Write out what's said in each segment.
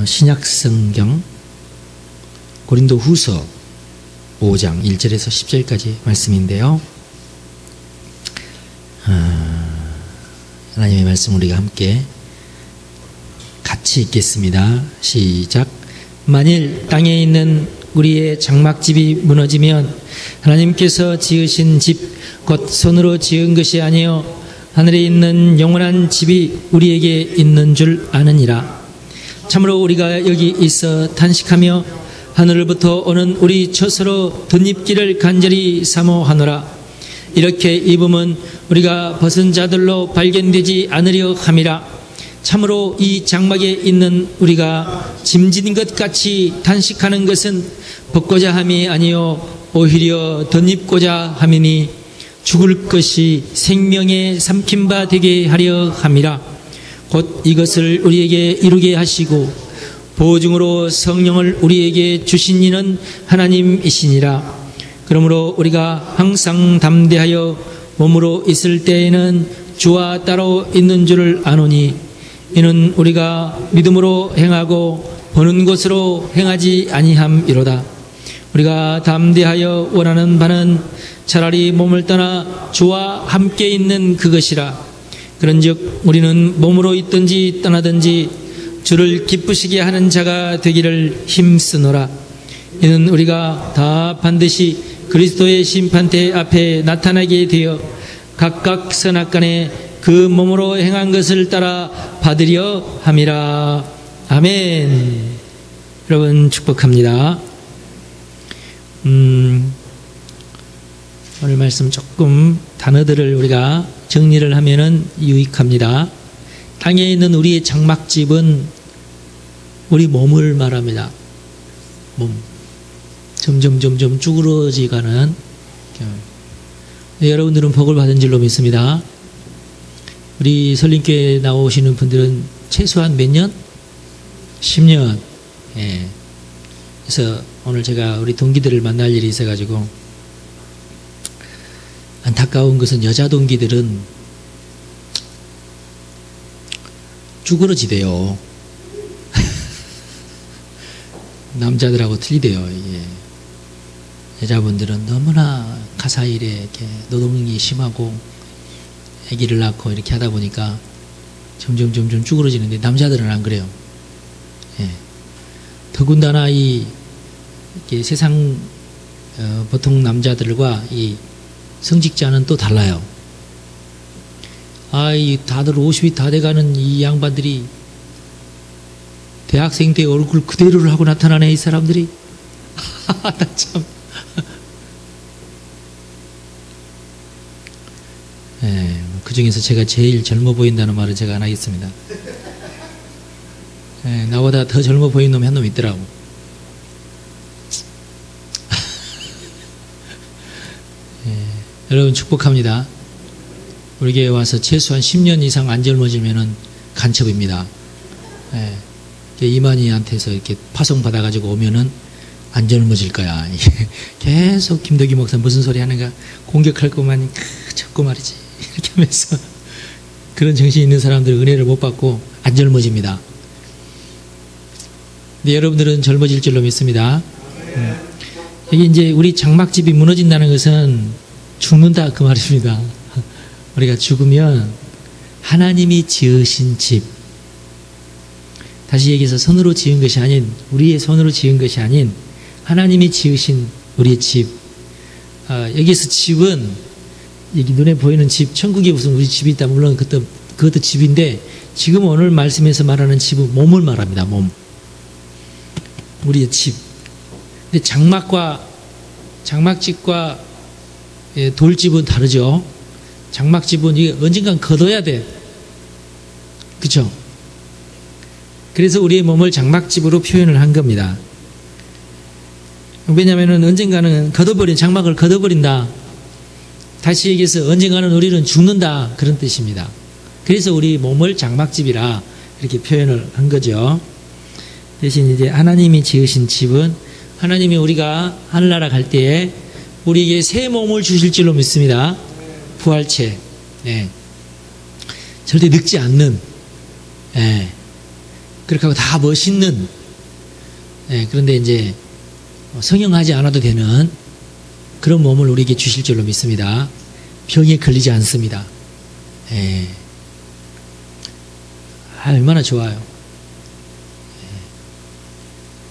신약성경 고린도 후서 5장 1절에서 10절까지 말씀인데요. 하나님의 말씀 우리가 함께 같이 읽겠습니다. 시작. 만일 땅에 있는 우리의 장막집이 무너지면 하나님께서 지으신 집 곧 손으로 지은 것이 아니요 하늘에 있는 영원한 집이 우리에게 있는 줄 아느니라. 참으로 우리가 여기 있어 탄식하며 하늘로부터 오는 우리 처소로 덧입기를 간절히 사모하노라. 이렇게 입으면 우리가 벗은 자들로 발견되지 않으려 함이라. 참으로 이 장막에 있는 우리가 짐진 것 같이 탄식하는 것은 벗고자 함이 아니요 오히려 덧입고자 함이니 죽을 것이 생명에 삼킨 바 되게 하려 함이라. 곧 이것을 우리에게 이루게 하시고 보증으로 성령을 우리에게 주신 이는 하나님이시니라. 그러므로 우리가 항상 담대하여 몸으로 있을 때에는 주와 따로 있는 줄을 아노니 이는 우리가 믿음으로 행하고 보는 것으로 행하지 아니함이로다. 우리가 담대하여 원하는 바는 차라리 몸을 떠나 주와 함께 있는 그것이라. 그런즉 우리는 몸으로 있든지 떠나든지 주를 기쁘시게 하는 자가 되기를 힘쓰노라. 이는 우리가 다 반드시 그리스도의 심판대 앞에 나타나게 되어 각각 선악간에 그 몸으로 행한 것을 따라 받으려 함이라. 아멘. 여러분 축복합니다. 오늘 말씀 조금 단어들을 우리가 정리를 하면은 유익합니다. 땅에 있는 우리의 장막집은 우리 몸을 말합니다. 몸. 점점 쭈그러지가는. 여러분들은 복을 받은 줄로 믿습니다. 우리 설림교회 나오시는 분들은 최소한 몇 년? 10년. 예. 그래서 오늘 제가 우리 동기들을 만날 일이 있어가지고 안타까운 것은 여자 동기들은 쭈그러지대요. 남자들하고 틀리대요. 이게. 여자분들은 너무나 가사일에 이렇게 노동이 심하고 아기를 낳고 이렇게 하다 보니까 점점 쭈그러지는데 남자들은 안 그래요. 예. 더군다나 이렇게 세상 보통 남자들과 이 성직자는 또 달라요. 다들 50이 다 돼가는 이 양반들이 대학생 때 얼굴 그대로를 하고 나타나네, 이 사람들이. 나 참. 그 중에서 제가 제일 젊어 보인다는 말은 제가 안 하겠습니다. 나보다 더 젊어 보이는 놈이 한 놈 있더라고. 여러분 축복합니다. 우리 교회 와서 최소한 10년 이상 안 젊어지면은 간첩입니다. 이만희한테서 이렇게 파송받아가지고 오면은 안 젊어질 거야. 계속 김덕기 목사 무슨 소리 하는가 공격할 것만 자꾸 말이지. 이렇게 하면서 그런 정신 있는 사람들은 은혜를 못 받고 안 젊어집니다. 근데 여러분들은 젊어질 줄로 믿습니다. 여기 이제 우리 장막집이 무너진다는 것은 죽는다 그 말입니다. 우리가 죽으면 하나님이 지으신 집, 다시 얘기해서 손으로 지은 것이 아닌, 우리의 손으로 지은 것이 아닌 하나님이 지으신 우리의 집. 여기서 집은 여기 눈에 보이는 집, 천국에 무슨 우리 집이 있다. 물론 그것도 집인데 지금 오늘 말씀에서 말하는 집은 몸을 말합니다. 몸. 우리의 집. 근데 장막집과 돌집은 다르죠. 장막집은 이게 언젠간 걷어야 돼. 그쵸? 그래서 우리의 몸을 장막집으로 표현을 한 겁니다. 왜냐하면 언젠가는 장막을 걷어버린다. 다시 얘기해서 언젠가는 우리는 죽는다. 그런 뜻입니다. 그래서 우리 몸을 장막집이라 이렇게 표현을 한 거죠. 대신 이제 하나님이 지으신 집은 하나님이 우리가 하늘나라 갈 때에 우리에게 새 몸을 주실 줄로 믿습니다. 부활체. 절대 늙지 않는. 그렇게 하고 다 멋있는, 그런데 이제 성형하지 않아도 되는 그런 몸을 우리에게 주실 줄로 믿습니다. 병에 걸리지 않습니다. 얼마나 좋아요.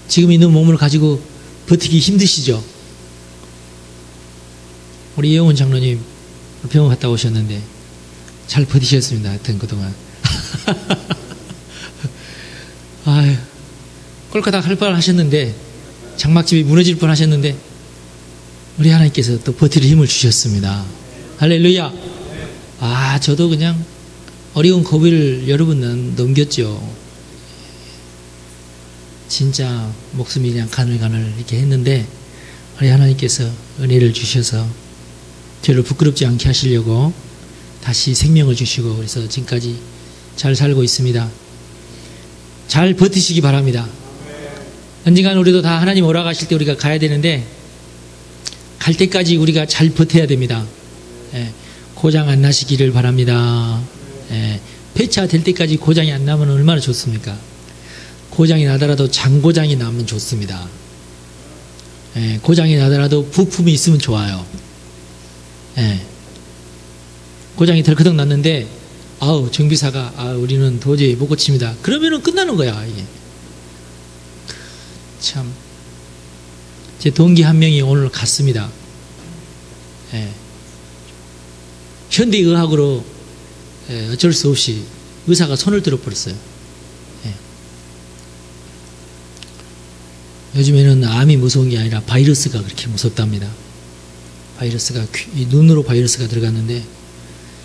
지금 있는 몸을 가지고 버티기 힘드시죠? 우리 이영훈 장로님 병원 갔다 오셨는데 잘 버티셨습니다. 하여튼 그동안. 아유, 꼴까닥 할 뻔 하셨는데, 장막집이 무너질 뻔 하셨는데, 우리 하나님께서 또 버틸 힘을 주셨습니다. 할렐루야. 저도 그냥 어려운 고비를 여러 번 넘겼죠. 진짜 목숨이 그냥 가늘가늘 이렇게 했는데, 우리 하나님께서 은혜를 주셔서 저를 부끄럽지 않게 하시려고 다시 생명을 주시고, 그래서 지금까지 잘 살고 있습니다. 잘 버티시기 바랍니다. 언젠간 우리도 다 하나님 오라가실 때 우리가 가야 되는데, 갈 때까지 우리가 잘 버텨야 됩니다. 고장 안 나시기를 바랍니다. 폐차 될 때까지 고장이 안 나면 얼마나 좋습니까? 고장이 나더라도 장고장이 나면 좋습니다. 고장이 나더라도 부품이 있으면 좋아요. 고장이 덜커덕 났는데, 정비사가, 우리는 도저히 못 고칩니다. 그러면은 끝나는 거야, 이게. 참. 제 동기 한 명이 오늘 갔습니다. 현대의학으로 어쩔 수 없이 의사가 손을 들어버렸어요. 요즘에는 암이 무서운 게 아니라 바이러스가 그렇게 무섭답니다. 바이러스가, 눈으로 바이러스가 들어갔는데,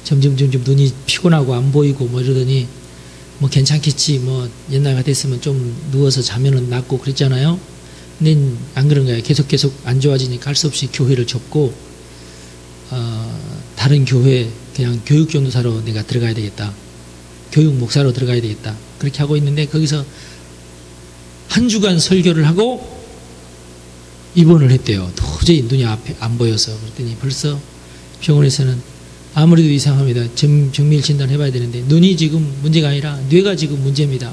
점점 눈이 피곤하고 안 보이고 뭐 이러더니, 뭐 괜찮겠지, 뭐 옛날 같았으면 좀 누워서 자면은 낫고 그랬잖아요. 근데 안 그런 거예요. 계속 안 좋아지니까 할 수 없이 교회를 접고, 다른 교회, 그냥 교육전도사로 내가 들어가야 되겠다. 교육 목사로 들어가야 되겠다. 그렇게 하고 있는데, 거기서 한 주간 설교를 하고 입원을 했대요. 도저히 눈이 앞에 안 보여서. 그랬더니 벌써 병원에서는 아무래도 이상합니다. 정밀 진단 해봐야 되는데, 눈이 지금 문제가 아니라 뇌가 지금 문제입니다.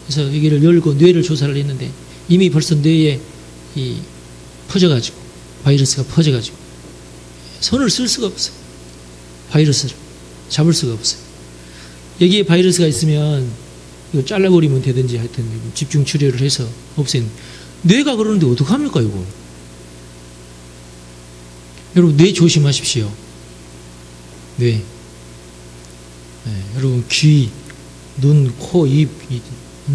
그래서 여기를 열고 뇌를 조사를 했는데, 이미 벌써 뇌에 퍼져가지고, 바이러스가 퍼져가지고, 손을 쓸 수가 없어요. 바이러스를 잡을 수가 없어요. 여기에 바이러스가 있으면 이거 잘라버리면 되든지 하여튼 집중 치료를 해서 없애는. 뇌가 그러는데 어떡합니까, 이거? 여러분, 뇌 조심하십시오. 뇌. 여러분, 귀, 눈, 코, 입,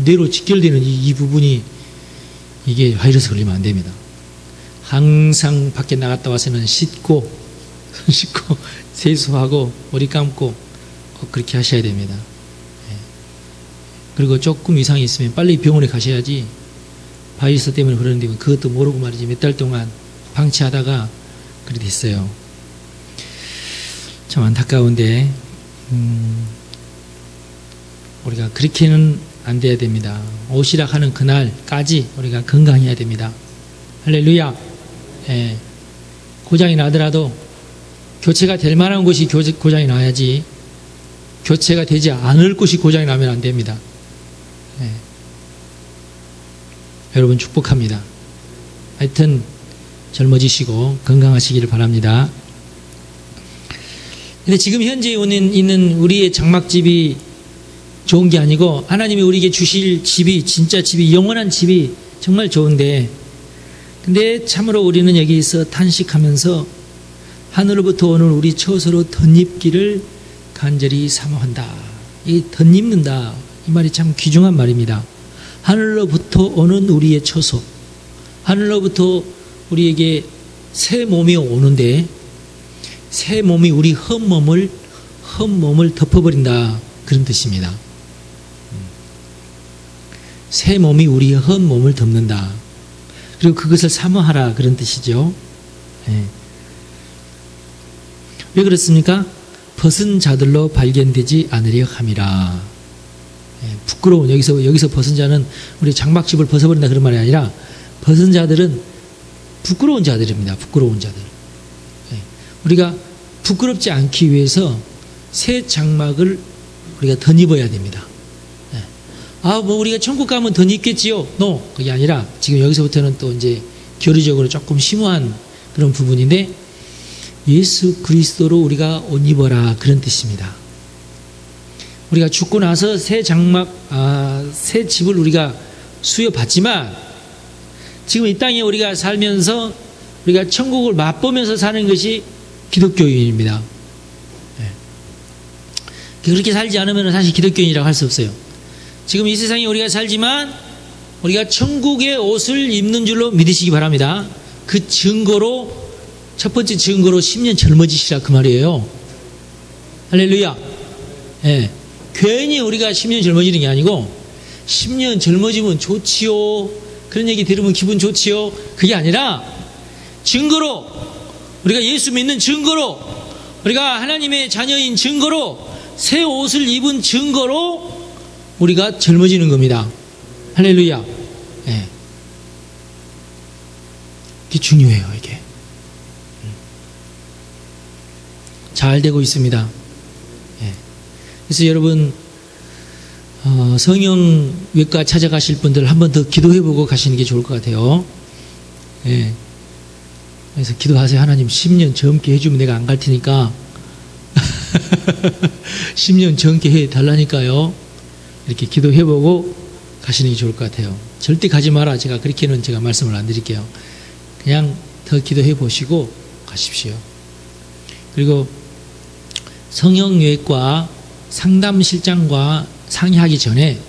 뇌로 직결되는 이 부분이, 이게 바이러스 걸리면 안 됩니다. 항상 밖에 나갔다 와서는 씻고 세수하고 머리 감고 꼭 그렇게 하셔야 됩니다. 그리고 조금 이상이 있으면 빨리 병원에 가셔야지. 바이러스 때문에 그러는데 그것도 모르고 말이지 몇 달 동안 방치하다가 그렇게 됐어요. 참 안타까운데, 우리가 그렇게는 안 돼야 됩니다. 오시락 하는 그날까지 우리가 건강해야 됩니다. 할렐루야. 고장이 나더라도 교체가 될 만한 곳이 고장이 나야지, 교체가 되지 않을 곳이 고장이 나면 안 됩니다. 여러분 축복합니다. 하여튼 젊어지시고 건강하시기를 바랍니다. 근데 지금 현재 있는 우리의 장막집이 좋은 게 아니고, 하나님이 우리에게 주실 집이, 진짜 집이, 영원한 집이 정말 좋은데, 근데 참으로 우리는 여기서 탄식하면서 하늘로부터 오는 우리 처소로 덧입기를 간절히 사모한다. 이 덧입는다, 이 말이 참 귀중한 말입니다. 하늘로부터 오는 우리의 처소, 하늘로부터 우리에게 새 몸이 오는데, 새 몸이 우리 헛몸을 덮어버린다, 그런 뜻입니다. 새 몸이 우리의 헛몸을 덮는다. 그리고 그것을 사모하라, 그런 뜻이죠. 왜 그렇습니까? 벗은 자들로 발견되지 않으려 함이라. 부끄러운, 여기서 벗은 자는 우리 장막집을 벗어버린다 그런 말이 아니라, 벗은 자들은 부끄러운 자들입니다. 부끄러운 자들. 우리가 부끄럽지 않기 위해서 새 장막을 우리가 덧입어야 됩니다. 아, 뭐 우리가 천국 가면 더 있겠지요? 그게 아니라 지금 여기서부터는 또 이제 교리적으로 조금 심오한 그런 부분인데, 예수 그리스도로 우리가 옷 입어라, 그런 뜻입니다. 우리가 죽고 나서 새 새 집을 우리가 수여받지만, 지금 이 땅에 우리가 살면서 우리가 천국을 맛보면서 사는 것이 기독교인입니다. 그렇게 살지 않으면 사실 기독교인이라고 할 수 없어요. 지금 이 세상에 우리가 살지만 우리가 천국의 옷을 입는 줄로 믿으시기 바랍니다. 그 증거로, 첫 번째 증거로 10년 젊어지시라, 그 말이에요. 할렐루야. 예. 괜히 우리가 10년 젊어지는 게 아니고, 10년 젊어지면 좋지요, 그런 얘기 들으면 기분 좋지요, 그게 아니라 증거로, 우리가 예수 믿는 증거로, 우리가 하나님의 자녀인 증거로, 새 옷을 입은 증거로 우리가 젊어지는 겁니다. 할렐루야. 예. 이게 중요해요, 이게. 잘 되고 있습니다. 예. 그래서 여러분, 성형외과 찾아가실 분들 한 번 더 기도해보고 가시는 게 좋을 것 같아요. 예. 그래서 기도하세요. 하나님 10년 젊게 해주면 내가 안 갈 테니까 10년 젊게 해달라니까요. 이렇게 기도해보고 가시는 게 좋을 것 같아요. 절대 가지 마라, 그렇게는 제가 말씀을 안 드릴게요. 그냥 더 기도해보시고 가십시오. 그리고 성형외과 상담실장과 상의하기 전에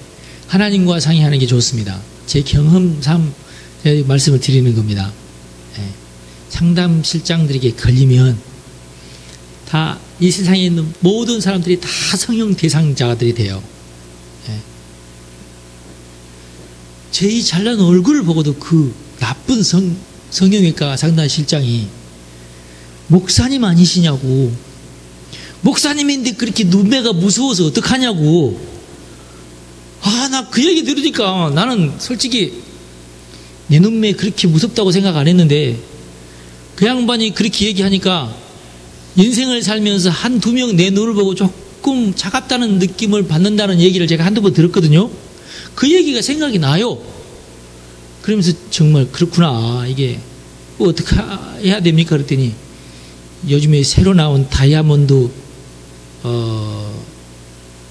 하나님과 상의하는 게 좋습니다. 제 경험상 말씀을 드리는 겁니다. 예. 상담실장들에게 걸리면 다 이 세상에 있는 모든 사람들이 다 성형 대상자들이 돼요. 예. 제 잘난 얼굴을 보고도 그 나쁜 성형외과 상담실장이 목사님 아니시냐고, 목사님인데 그렇게 눈매가 무서워서 어떡하냐고. 나 그 얘기 들으니까 나는 솔직히 내 눈매 그렇게 무섭다고 생각 안 했는데, 그 양반이 그렇게 얘기하니까 인생을 살면서 한두 명 내 눈을 보고 조금 차갑다는 느낌을 받는다는 얘기를 제가 한두 번 들었거든요. 그 얘기가 생각이 나요. 그러면서 정말 그렇구나, 이게 어떻게 해야 됩니까? 그랬더니 요즘에 새로 나온 다이아몬드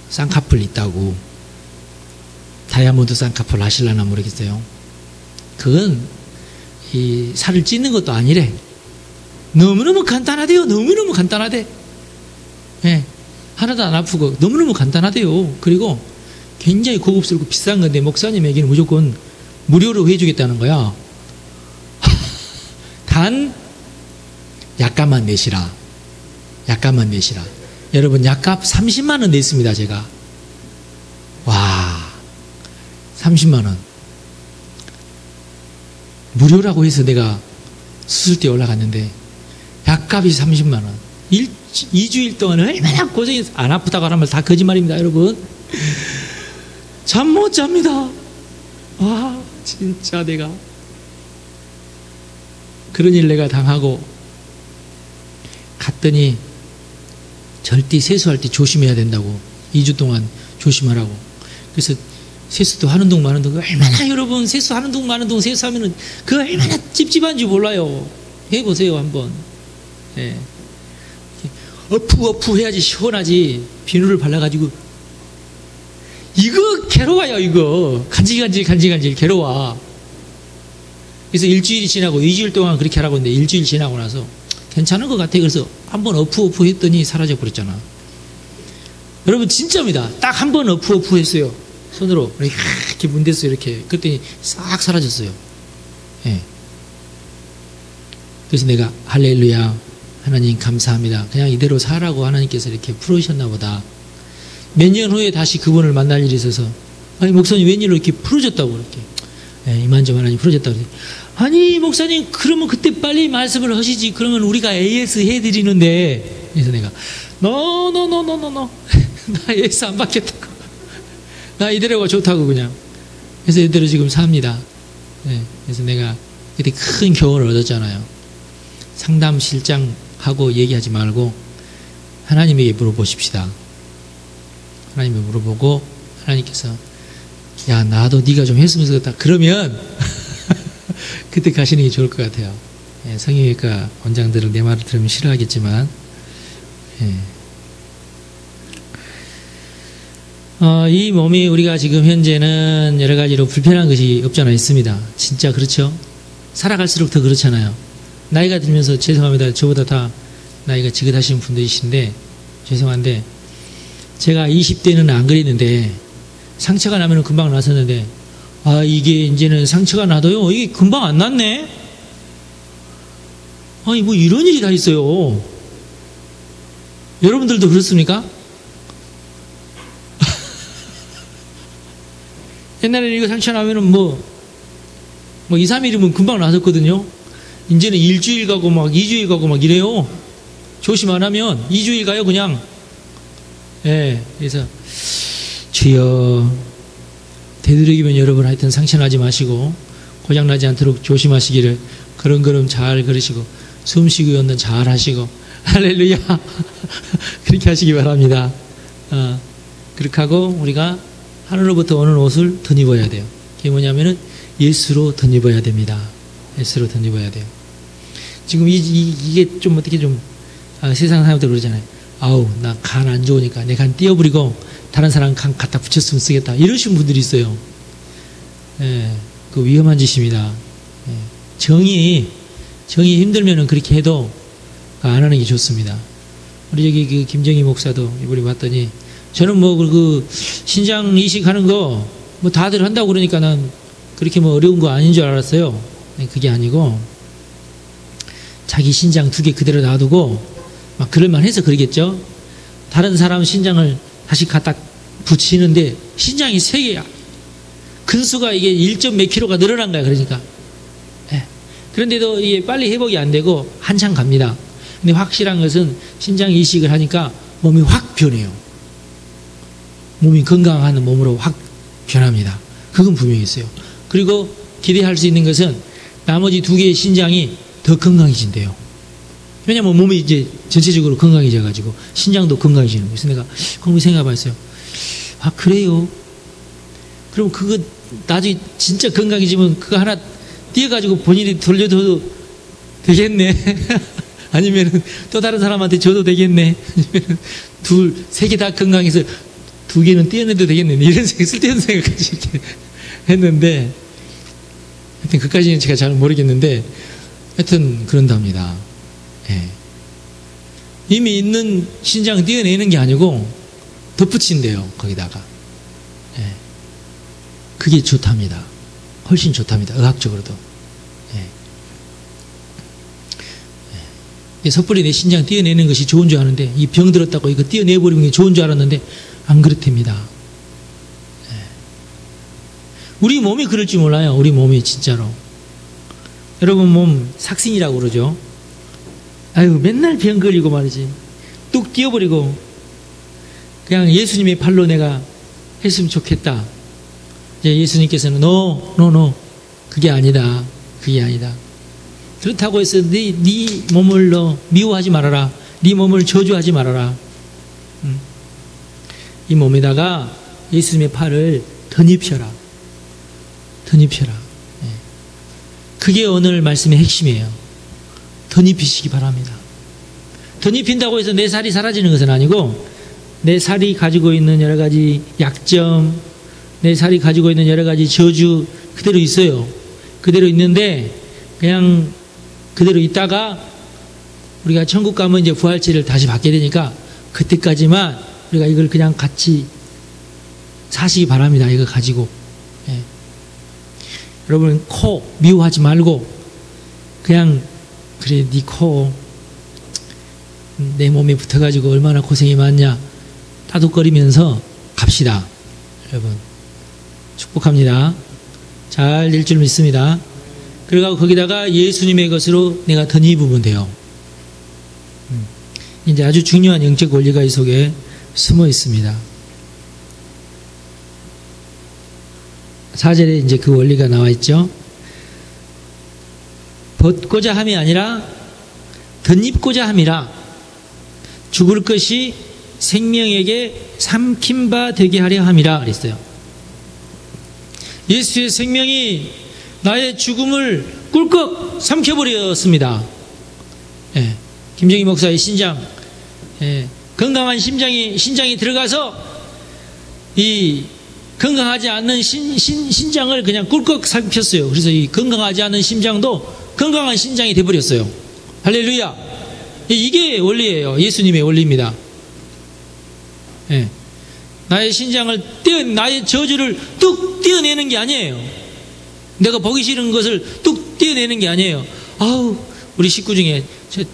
쌍꺼풀 있다고. 다이아몬드 쌍꺼풀 하실라나 모르겠어요. 그건 이 살을 찢는 것도 아니래. 너무너무 간단하대요. 너무너무 간단하대. 예. 하나도 안 아프고 너무너무 간단하대요. 그리고 굉장히 고급스럽고 비싼 건데 목사님에게는 무조건 무료로 해주겠다는 거야. 단 약값만 내시라. 약값만 내시라. 여러분, 약값 30만 원 냈습니다, 제가. 와, 30만 원. 무료라고 해서 내가 수술대 올라갔는데 약값이 30만 원. 2주일 동안 얼마나 고생해서, 안 아프다고 하는 말 다 거짓말입니다, 여러분. 잠 못 잡니다. 와, 진짜 내가 그런 일 내가 당하고 갔더니 절대 세수할 때 조심해야 된다고. 2주 동안 조심하라고. 그래서 세수도 하는 동 마는 동, 얼마나 여러분 세수하는 동 마는 동 세수하면은 그 얼마나 찝찝한지 몰라요. 해보세요, 한번. 예. 어프 해야지 시원하지. 비누를 발라가지고. 이거 괴로워요, 이거. 간질간질 괴로워. 그래서 일주일이 지나고 2주일 동안 그렇게 하라고 했는데 일주일 지나고 나서 괜찮은 것 같아. 그래서 한번 어프 했더니 사라져 버렸잖아. 여러분, 진짜입니다. 딱 한 번 어프 했어요. 손으로 이렇게 문댔어요, 이렇게. 그랬더니 싹 사라졌어요. 예. 그래서 내가 할렐루야, 하나님 감사합니다. 그냥 이대로 살라고 하나님께서 이렇게 풀으셨나 보다. 몇 년 후에 다시 그분을 만날 일이 있어서, 아니 목사님 웬일로 이렇게 풀어졌다고 그렇게. 예, 이만저만 하나님 풀어졌다고. 아니 목사님, 그러면 그때 빨리 말씀을 하시지. 그러면 우리가 AS 해드리는데. 그래서 내가 no 나 AS 안 받겠다고. 나 이대로가 좋다고 그냥. 그래서 이대로 지금 삽니다. 네, 그래서 내가 그때 큰 교훈을 얻었잖아요. 상담실장하고 얘기하지 말고 하나님에게 물어보십시다. 하나님에게 물어보고 하나님께서 야, 나도 네가 좀 했으면 좋겠다. 그러면 그때 가시는 게 좋을 것 같아요. 예, 성형외과 원장들은 내 말을 들으면 싫어하겠지만, 예. 이 몸이 우리가 지금 현재는 여러 가지로 불편한 것이 없지 않아 있습니다. 진짜 그렇죠? 살아갈수록 더 그렇잖아요. 나이가 들면서 죄송합니다. 저보다 다 나이가 지긋하신 분들이신데 죄송한데, 제가 20대는 안 그랬는데 상처가 나면 금방 났었는데, 이게 이제는 상처가 나도요, 이게 금방 안 났네? 아니, 뭐 이런 일이 다 있어요. 여러분들도 그렇습니까? 옛날에는 이거 상처 나면은 뭐 2, 3일이면 금방 나섰거든요. 이제는 일주일 가고 막 2주일 가고 막 이래요. 조심 안 하면 2주일 가요, 그냥. 예, 그래서, 주여, 되도록이면 여러분 하여튼 상처 나지 마시고, 고장 나지 않도록 조심하시기를, 걸음걸음 잘 걸으시고, 숨 쉬고 연는 잘 하시고, 할렐루야. 그렇게 하시기 바랍니다. 그렇게 하고, 우리가 하늘로부터 오는 옷을 덧입어야 돼요. 그게 뭐냐면은 예수로 덧입어야 됩니다. 예수로 덧입어야 돼요. 지금 이게 좀 어떻게 좀, 세상 사람들 그러잖아요. 나 간 안 좋으니까 내 간 띄어버리고 다른 사람 간 갖다 붙였으면 쓰겠다. 이러신 분들이 있어요. 예, 그 위험한 짓입니다. 예, 정이 힘들면은 그렇게 해도 안 하는 게 좋습니다. 우리 여기 그 김정희 목사도 이번에 봤더니, 저는 뭐 그 신장 이식하는 거 뭐 다들 한다고 그러니까 난 그렇게 뭐 어려운 거 아닌 줄 알았어요. 그게 아니고 자기 신장 2개 그대로 놔두고 막 그럴만 해서 그러겠죠. 다른 사람 신장을 다시 갖다 붙이는데 신장이 3개야. 근수가 이게 1점 몇 킬로가 늘어난 거야. 그러니까. 예. 그런데도 이게 빨리 회복이 안 되고 한참 갑니다. 근데 확실한 것은 신장 이식을 하니까 몸이 확 변해요. 몸이 건강한 몸으로 확 변합니다. 그건 분명히 있어요. 그리고 기대할 수 있는 것은 나머지 2개의 신장이 더 건강해진대요. 왜냐면 몸이 이제 전체적으로 건강해져가지고 신장도 건강해지는 거예요. 그래서 내가 그런 생각해봤어요. 그래요? 그럼 그거 나중에 진짜 건강해지면 그거 하나 띄어가지고 본인이 돌려줘도 되겠네. 아니면은 또 다른 사람한테 줘도 되겠네. 아니면은 3개 다 건강해서 2개는 띄어내도 되겠네. 이런 쓸데없는 생각까지 이렇게 했는데, 하여튼 그까지는 제가 잘 모르겠는데, 하여튼 그런답니다. 예. 이미 있는 신장 띄어내는 게 아니고 덧붙인대요, 거기다가. 예. 그게 좋답니다. 훨씬 좋답니다, 의학적으로도. 예. 예. 섣불리 내 신장 띄어내는 것이 좋은 줄 아는데, 이 병 들었다고 이거 띄어내버리는 게 좋은 줄 알았는데 안 그렇답니다. 예. 우리 몸이 그럴 줄 몰라요. 우리 몸이 진짜로. 여러분 몸 삭신이라고 그러죠. 맨날 병 걸리고 말이지. 뚝 띄어버리고 그냥 예수님의 팔로 내가 했으면 좋겠다. 이제 예수님께서는 no. 그게 아니다. 그게 아니다. 그렇다고 해서 네 몸을 너 미워하지 말아라. 네 몸을 저주하지 말아라. 이 몸에다가 예수님의 팔을 덧입혀라. 덧입혀라. 그게 오늘 말씀의 핵심이에요. 덧입히시기 바랍니다. 덧입힌다고 해서 내 살이 사라지는 것은 아니고, 내 살이 가지고 있는 여러 가지 약점, 내 살이 가지고 있는 여러 가지 저주 그대로 있어요. 그대로 있는데 그냥 그대로 있다가 우리가 천국 가면 이제 부활체를 다시 받게 되니까 그때까지만 우리가 이걸 그냥 같이 사시기 바랍니다. 이거 가지고. 예. 여러분 코 미워하지 말고 그냥 그래 네 코 내 몸에 붙어가지고 얼마나 고생이 많냐 따둑거리면서 갑시다. 여러분 축복합니다. 잘 될 줄 믿습니다. 그리고 거기다가 예수님의 것으로 내가 덧입으면 돼요. 이제 아주 중요한 영적 원리가 이 속에 숨어 있습니다. 4절에 이제 그 원리가 나와 있죠. 벗고자 함이 아니라 덧입고자 함이라 죽을 것이 생명에게 삼킨 바 되게 하려 함이라 그랬어요. 예수의 생명이 나의 죽음을 꿀꺽 삼켜버렸습니다. 예, 김정희 목사의 신장, 예, 건강한 신장이 들어가서 이 건강하지 않는 신장을 그냥 꿀꺽 삼켰어요. 그래서 이 건강하지 않은 심장도 건강한 신장이 돼버렸어요. 할렐루야. 이게 원리예요. 예수님의 원리입니다. 예. 나의 신장을 나의 저주를 뚝 떼어내는 게 아니에요. 내가 보기 싫은 것을 뚝 떼어내는 게 아니에요. 아우, 우리 식구 중에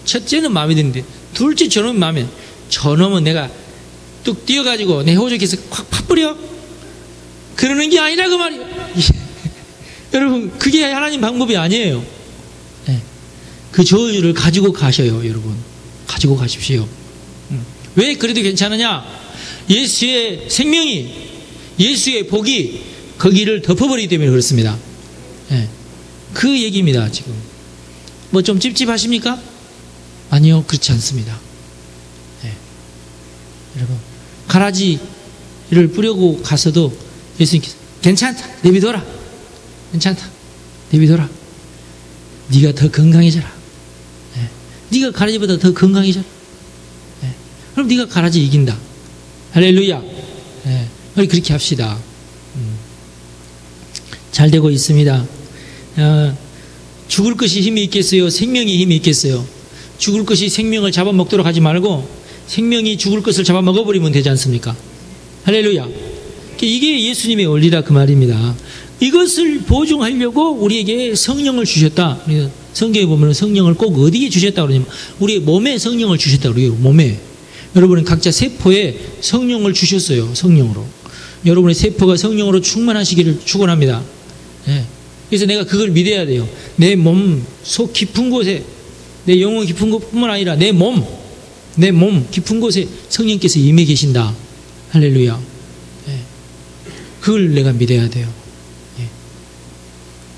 첫째는 마음에 드는데 둘째 저놈은 마음에, 저놈은 내가 뚝 떼어가지고 내 호적에서 콱 파버려. 그러는 게 아니라 그 말이에요. 여러분, 그게 하나님 방법이 아니에요. 네. 그 저주를 가지고 가셔요, 여러분. 가지고 가십시오. 왜 그래도 괜찮으냐? 예수의 생명이, 예수의 복이 거기를 덮어버리기 때문에 그렇습니다. 네. 그 얘기입니다, 지금. 뭐 좀 찝찝하십니까? 아니요, 그렇지 않습니다. 네. 여러분, 가라지를 뿌려고 가서도 예수님께서 괜찮다, 내비둬라. 괜찮다, 내비둬라. 네가 더 건강해져라. 네. 네가 가라지보다 더 건강해져라. 네. 그럼 네가 가라지 이긴다. 할렐루야. 네. 우리 그렇게 합시다. 잘 되고 있습니다. 죽을 것이 힘이 있겠어요? 생명이 힘이 있겠어요? 죽을 것이 생명을 잡아먹도록 하지 말고 생명이 죽을 것을 잡아먹어버리면 되지 않습니까? 할렐루야. 이게 예수님의 원리다, 그 말입니다. 이것을 보증하려고 우리에게 성령을 주셨다. 성경에 보면 성령을 꼭 어디에 주셨다 그러냐면 우리의 몸에 성령을 주셨다 그래요. 몸에. 여러분은 각자 세포에 성령을 주셨어요. 성령으로. 여러분의 세포가 성령으로 충만하시기를 축원합니다. 네. 그래서 내가 그걸 믿어야 돼요. 내 몸 속 깊은 곳에, 내 영혼 깊은 곳뿐만 아니라 내 몸 깊은 곳에 성령께서 임해 계신다. 할렐루야. 네. 그걸 내가 믿어야 돼요.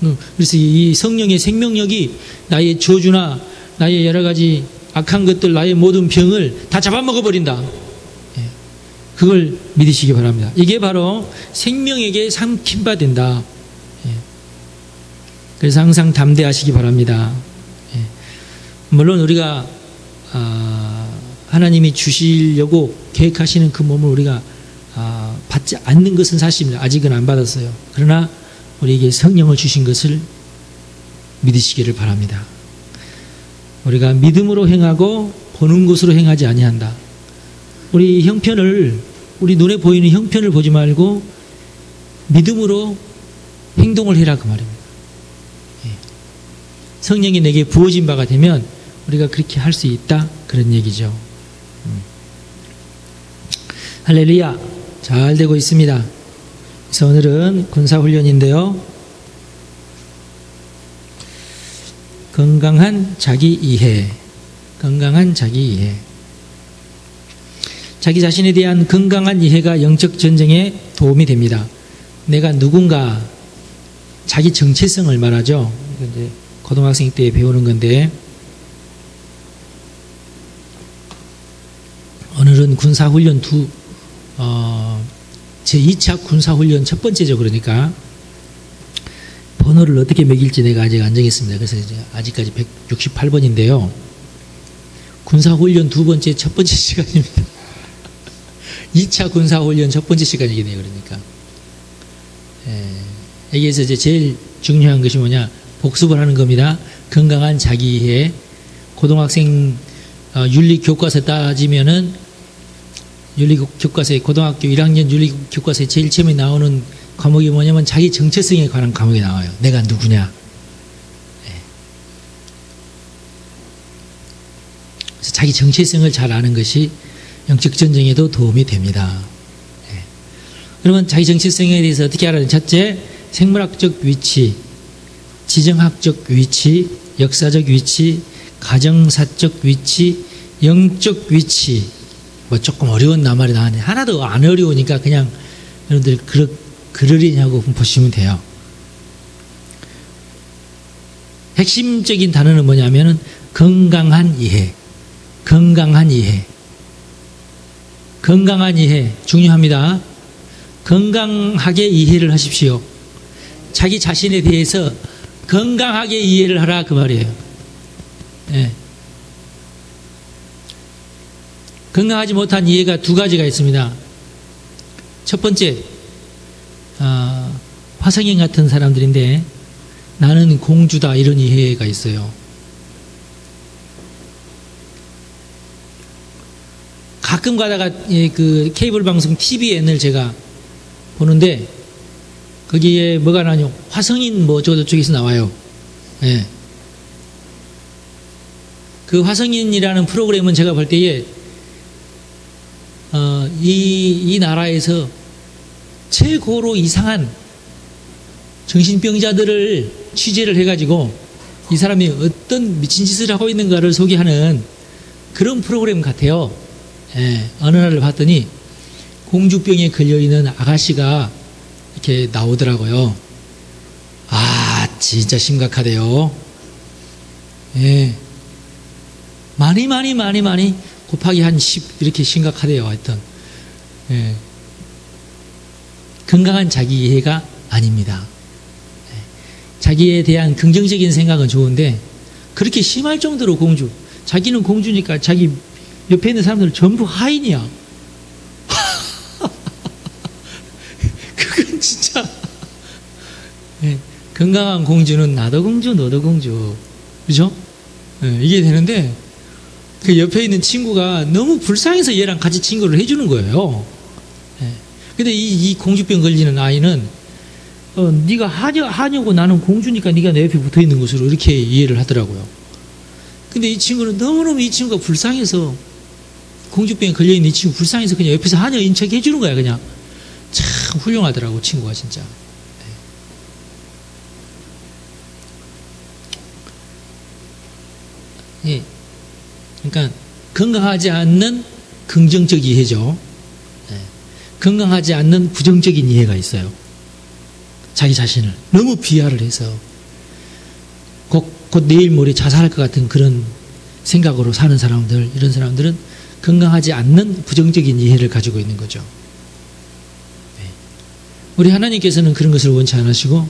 네. 그래서 이 성령의 생명력이 나의 저주나 나의 여러 가지 악한 것들, 나의 모든 병을 다 잡아먹어버린다. 네. 그걸 믿으시기 바랍니다. 이게 바로 생명에게 삼킴바 된다. 네. 그래서 항상 담대하시기 바랍니다. 네. 물론 우리가 하나님이 주시려고 계획하시는 그 몸을 우리가 받지 않는 것은 사실입니다. 아직은 안 받았어요. 그러나 우리에게 성령을 주신 것을 믿으시기를 바랍니다. 우리가 믿음으로 행하고 보는 것으로 행하지 아니한다. 우리 눈에 보이는 형편을 보지 말고 믿음으로 행동을 해라, 그 말입니다. 예. 성령이 내게 부어진 바가 되면 우리가 그렇게 할 수 있다, 그런 얘기죠. 할렐루야. 잘 되고 있습니다. 그래서 오늘은 군사훈련인데요. 건강한 자기 이해. 건강한 자기 이해. 자기 자신에 대한 건강한 이해가 영적 전쟁에 도움이 됩니다. 내가 누군가, 자기 정체성을 말하죠. 이제 고등학생 때 배우는 건데, 오늘은 군사훈련 제2차 군사훈련 첫 번째죠. 그러니까 번호를 어떻게 매길지 내가 아직 안 정했습니다. 그래서 이제 아직까지 168번인데요. 군사훈련 두 번째 첫 번째 시간입니다. 2차 군사훈련 첫 번째 시간이겠네요. 그러니까. 여기에서 이제 제일 중요한 것이 뭐냐? 복습을 하는 겁니다. 건강한 자기이해. 고등학생 윤리교과서 따지면은 윤리교과서에 고등학교 1학년 윤리교과서에 제일 처음에 나오는 과목이 뭐냐면 자기 정체성에 관한 과목이 나와요. 내가 누구냐. 그래서 자기 정체성을 잘 아는 것이 영적 전쟁에도 도움이 됩니다. 그러면 자기 정체성에 대해서 어떻게 알아야 되냐? 첫째, 생물학적 위치, 지정학적 위치, 역사적 위치, 가정사적 위치, 영적 위치. 뭐 조금 어려운 낱말이 나왔는데 하나도 안 어려우니까 그냥 여러분들 그러려냐고 보시면 돼요. 핵심적인 단어는 뭐냐면은 건강한 이해. 건강한 이해. 건강한 이해 중요합니다. 건강하게 이해를 하십시오. 자기 자신에 대해서 건강하게 이해를 하라 그 말이에요. 예. 건강하지 못한 이해가 두 가지가 있습니다. 첫 번째, 화성인 같은 사람들인데 나는 공주다 이런 이해가 있어요. 가끔 가다가 그 케이블 방송 TVN을 제가 보는데 거기에 뭐가 나뇨? 화성인 뭐 저쪽에서 나와요. 예. 그 화성인이라는 프로그램은 제가 볼 때에 이 나라에서 최고로 이상한 정신병자들을 취재를 해가지고 이 사람이 어떤 미친 짓을 하고 있는가를 소개하는 그런 프로그램 같아요. 예, 어느 날을 봤더니 공주병에 걸려있는 아가씨가 이렇게 나오더라고요. 아, 진짜 심각하대요. 예. 많이 곱하기 한 10 이렇게 심각하대요. 하여튼. 예. 건강한 자기 이해가 아닙니다. 예. 자기에 대한 긍정적인 생각은 좋은데 그렇게 심할 정도로 공주. 자기는 공주니까 자기 옆에 있는 사람들 전부 하인이야. 그건 진짜. 예. 건강한 공주는 나도 공주 너도 공주. 그죠? 예. 이게 되는데 그 옆에 있는 친구가 너무 불쌍해서 얘랑 같이 친구를 해주는 거예요. 예. 근데 이 공주병 걸리는 아이는 네가 하녀고 나는 공주니까 네가 내 옆에 붙어 있는 것으로 이렇게 이해를 하더라고요. 근데 이 친구는 너무너무 이 친구가 불쌍해서 공주병에 걸려있는 이 친구 불쌍해서 그냥 옆에서 하녀인 척 해주는 거야. 그냥 참 훌륭하더라고 친구가 진짜. 예. 그러니까 건강하지 않는 긍정적 이해죠. 예. 건강하지 않는 부정적인 이해가 있어요. 자기 자신을 너무 비하를 해서 곧 내일 모레 자살할 것 같은 그런 생각으로 사는 사람들, 이런 사람들은 건강하지 않는 부정적인 이해를 가지고 있는 거죠. 예. 우리 하나님께서는 그런 것을 원치 않으시고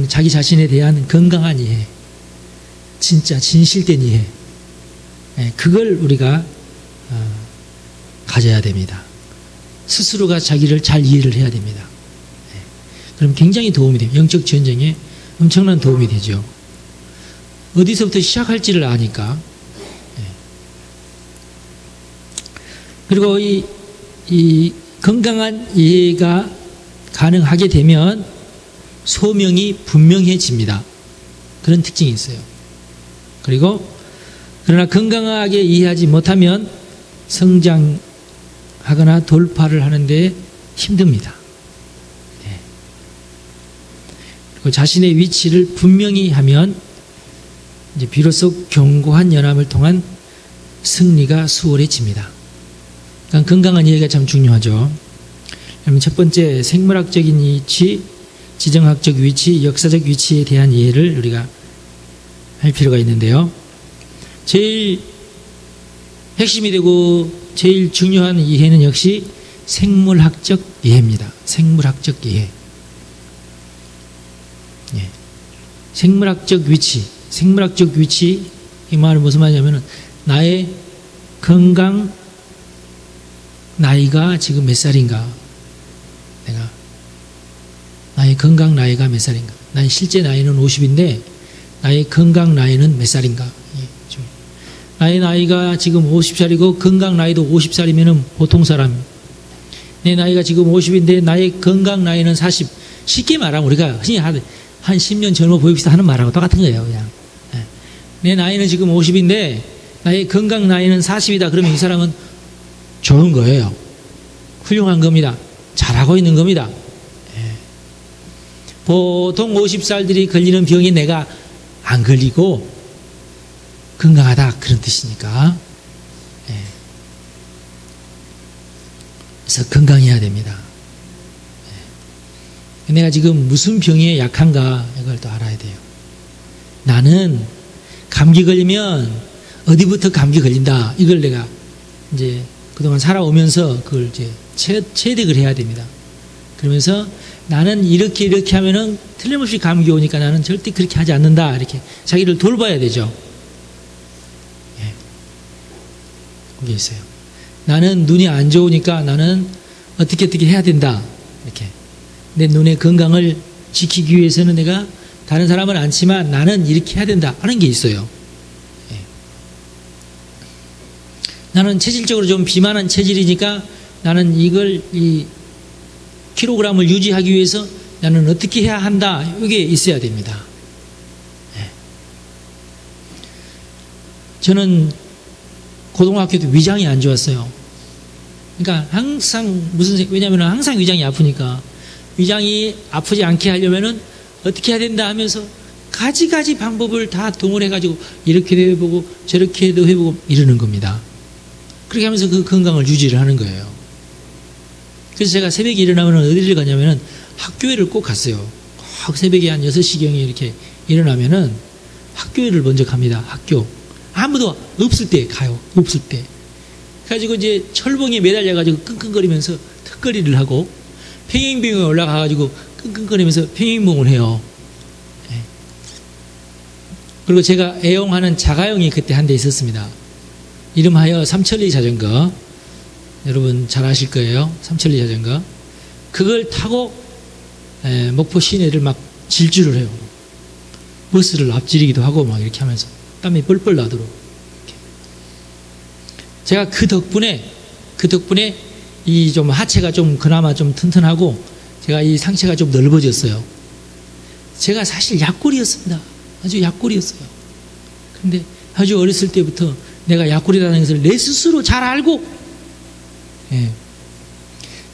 자기 자신에 대한 건강한 이해, 진짜 진실된 이해, 그걸 우리가 가져야 됩니다. 스스로가 자기를 잘 이해를 해야 됩니다. 그럼 굉장히 도움이 돼요. 영적 전쟁에 엄청난 도움이 되죠. 어디서부터 시작할지를 아니까. 그리고 이 건강한 이해가 가능하게 되면 소명이 분명해집니다. 그런 특징이 있어요. 그리고 그러나 건강하게 이해하지 못하면 성장하거나 돌파를 하는데 힘듭니다. 네. 그리고 자신의 위치를 분명히 하면 이제 비로소 견고한 연합을 통한 승리가 수월해집니다. 그러니까 건강한 이해가 참 중요하죠. 그러면 첫 번째 생물학적인 위치, 지정학적 위치, 역사적 위치에 대한 이해를 우리가 할 필요가 있는데요. 제일 핵심이 되고 제일 중요한 이해는 역시 생물학적 이해입니다. 생물학적 이해. 예. 생물학적 위치. 생물학적 위치, 이 말은 무슨 말이냐면은 나의 건강 나이가 지금 몇 살인가? 내가 나의 건강 나이가 몇 살인가? 나의 실제 나이는 50인데 나의 건강 나이는 몇 살인가? 나의 나이가 지금 50살이고 건강 나이도 50살이면 보통 사람. 내 나이가 지금 50인데 나의 건강 나이는 40. 쉽게 말하면 우리가 흔히 한 10년 젊어 보입시다 하는 말하고 똑같은 거예요. 그냥. 내 나이는 지금 50인데 나의 건강 나이는 40이다. 그러면 이 사람은 좋은 거예요. 훌륭한 겁니다. 잘하고 있는 겁니다. 보통 50살들이 걸리는 병에 내가 안 걸리고 건강하다 그런 뜻이니까. 그래서 건강해야 됩니다. 내가 지금 무슨 병에 약한가 이걸 또 알아야 돼요. 나는 감기 걸리면 어디부터 감기 걸린다 이걸 내가 이제 그동안 살아오면서 그걸 이제 체득을 해야 됩니다. 그러면서 나는 이렇게 하면은 틀림없이 감기 오니까 나는 절대 그렇게 하지 않는다. 이렇게 자기를 돌봐야 되죠. 예. 그게 있어요. 나는 눈이 안 좋으니까 나는 어떻게 해야 된다. 이렇게. 내 눈의 건강을 지키기 위해서는 내가 다른 사람은 않지만 나는 이렇게 해야 된다 하는 게 있어요. 예. 나는 체질적으로 좀 비만한 체질이니까 나는 이 킬로그램을 유지하기 위해서 나는 어떻게 해야 한다. 이게 있어야 됩니다. 예. 저는 고등학교 때 위장이 안 좋았어요. 그러니까 항상 왜냐하면 항상 위장이 아프니까 위장이 아프지 않게 하려면은 어떻게 해야 된다 하면서 가지 방법을 다 동원해가지고 이렇게도 해보고 저렇게도 해보고 이러는 겁니다. 그렇게 하면서 그 건강을 유지를 하는 거예요. 그래서 제가 새벽에 일어나면 어디를 가냐면은 학교회를 꼭 갔어요. 꼭 새벽에 한 6시경에 이렇게 일어나면은 학교회를 먼저 갑니다. 학교. 아무도 없을 때 가요. 없을 때. 가지고 이제 철봉에 매달려가지고 끙끙거리면서 턱걸이를 하고 평행봉에 올라가가지고 끙끙거리면서 평행봉을 해요. 네. 그리고 제가 애용하는 자가용이 그때 한 대 있었습니다. 이름하여 삼천리 자전거. 여러분 잘 아실 거예요. 삼천리 자전거. 그걸 타고 목포 시내를 막 질주를 해요. 버스를 앞지르기도 하고 막 이렇게 하면서 땀이 뻘뻘 나도록. 이렇게. 제가 그 덕분에 이 좀 하체가 좀 그나마 좀 튼튼하고 제가 이 상체가 좀 넓어졌어요. 제가 사실 약골이었습니다. 아주 약골이었어요. 근데 아주 어렸을 때부터 내가 약골이라는 것을 내 스스로 잘 알고, 예.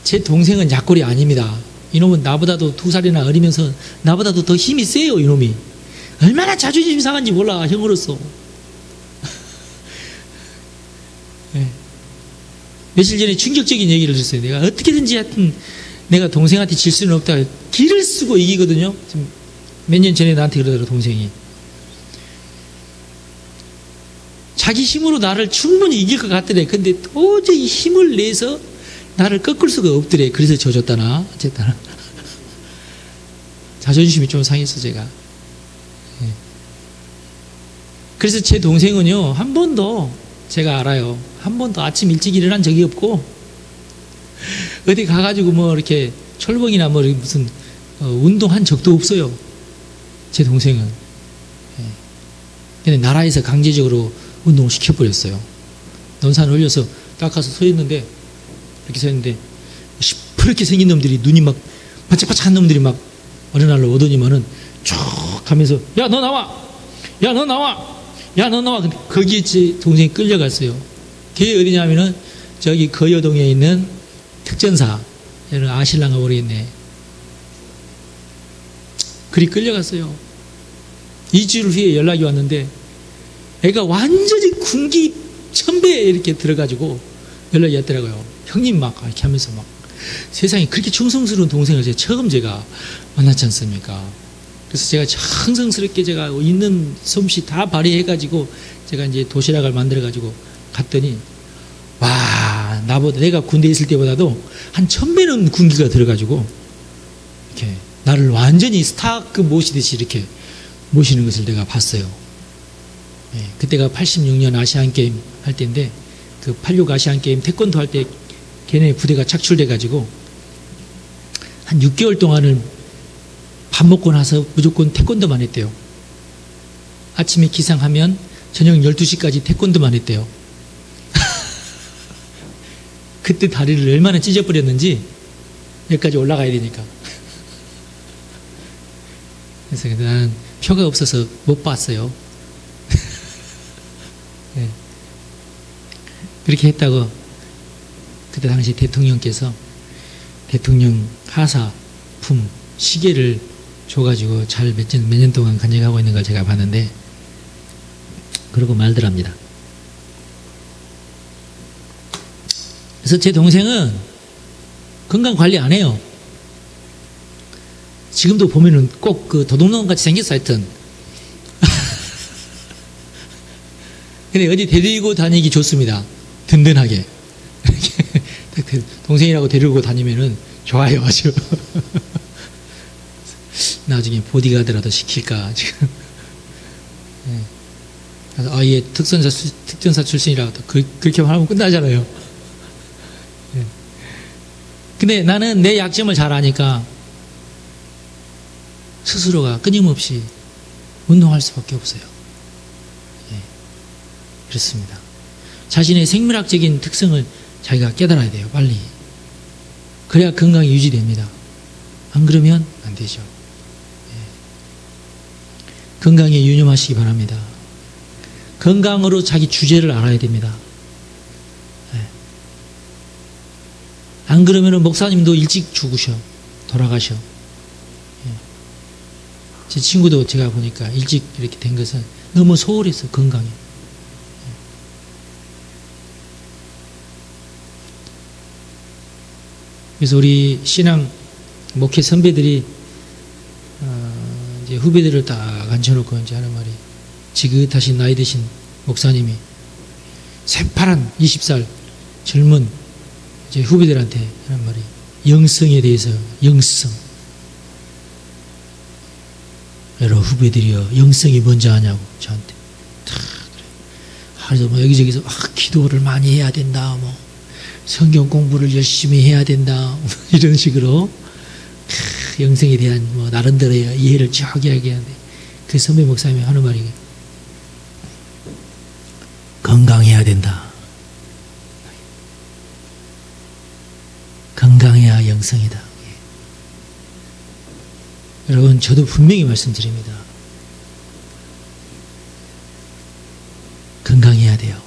제 동생은 약골이 아닙니다. 이놈은 나보다도 2살이나 어리면서 나보다도 더 힘이 세요. 이놈이 얼마나 자존심 상한지 몰라. 형으로서. 예. 며칠 전에 충격적인 얘기를 들었어요. 내가 어떻게든지 하여튼 내가 동생한테 질 수는 없다. 기를 쓰고 이기거든요. 몇 년 전에 나한테 그러더라고, 동생이. 자기 힘으로 나를 충분히 이길 것 같더래. 근데 도저히 힘을 내서 나를 꺾을 수가 없더래. 그래서 져줬다나, 어쨌다나. 자존심이 좀 상했어, 제가. 예. 그래서 제 동생은요, 한 번도, 제가 알아요. 한 번도 아침 일찍 일어난 적이 없고, 어디 가가지고 뭐 이렇게 철봉이나 뭐 무슨 운동한 적도 없어요. 제 동생은. 예. 근데 나라에서 강제적으로 운동을 시켜버렸어요. 논산 올려서 딱 가서 서 있는데, 이렇게 서 있는데, 시퍼렇게 생긴 놈들이 눈이 막 바짝바짝한 놈들이 막 어느 날로 오더니만은 쭉 하면서, 야, 너 나와! 야, 너 나와! 야, 너 나와! 근데 거기에 제 동생이 끌려갔어요. 그게 어디냐면은 저기 거여동에 있는 특전사. 여러분 아실랑가 모르겠네. 그리 끌려갔어요. 2주일 후에 연락이 왔는데 애가 완전히 군기 천배에 이렇게 들어가지고 연락이 왔더라고요. 형님 막 이렇게 하면서 막 세상에 그렇게 충성스러운 동생을 처음 제가 만났지 않습니까? 그래서 제가 정성스럽게 제가 있는 솜씨 다 발휘해가지고 제가 이제 도시락을 만들어가지고 갔더니 와, 나보다 내가 군대에 있을 때보다도 한 1000배는 군기가 들어가지고 이렇게 나를 완전히 스타급 모시듯이 이렇게 모시는 것을 내가 봤어요. 예, 그때가 86년 아시안게임 할 때인데 그 86 아시안게임 태권도 할 때 걔네 부대가 착출돼 가지고 한 6개월 동안을 밥 먹고 나서 무조건 태권도만 했대요. 아침에 기상하면 저녁 12시까지 태권도만 했대요. 그때 다리를 얼마나 찢어버렸는지 여기까지 올라가야 되니까. 그래서 나는 표가 없어서 못 봤어요. 네. 그렇게 했다고 그때 당시 대통령께서 대통령 하사품 시계를 줘가지고 잘 몇 년 동안 간직하고 있는 걸 제가 봤는데 그러고 말더랍니다. 그래서 제 동생은 건강 관리 안 해요. 지금도 보면은 꼭 그 도둑놈 같이 생겼어, 하여튼. 근데 어디 데리고 다니기 좋습니다. 든든하게. 동생이라고 데리고 다니면은 좋아요, 아주. 나중에 보디가드라도 시킬까, 지금. 예. 그래서, 얘 특전사 출신이라고 그렇게 말하면 끝나잖아요. 예. 근데 나는 내 약점을 잘 아니까 스스로가 끊임없이 운동할 수밖에 없어요. 예. 그렇습니다. 자신의 생물학적인 특성을 자기가 깨달아야 돼요, 빨리. 그래야 건강이 유지됩니다. 안 그러면 안 되죠. 예. 건강에 유념하시기 바랍니다. 건강으로 자기 주제를 알아야 됩니다. 예. 안 그러면 목사님도 일찍 죽으셔. 돌아가셔. 예. 제 친구도 제가 보니까 일찍 이렇게 된 것은 너무 소홀해서 건강에. 그래서 우리 신앙 목회 선배들이 이제 후배들을 딱 앉혀놓고 이제 하는 말이, 지긋하신 나이 드신 목사님이 새파란 20살 젊은 이제 후배들한테 하는 말이, 영성에 대해서, 영성. 여러 후배들이요, 영성이 뭔지 아냐고 저한테 다 그래. 그래서 뭐 여기저기서 기도를 많이 해야 된다, 뭐 성경 공부를 열심히 해야 된다, 이런 식으로 영성에 대한 뭐 나름대로의 이해를 쫙 이야기하는데, 그 선배 목사님이 하는 말이, 건강해야 된다. 건강해야 영성이다. 여러분, 저도 분명히 말씀드립니다. 건강해야 돼요.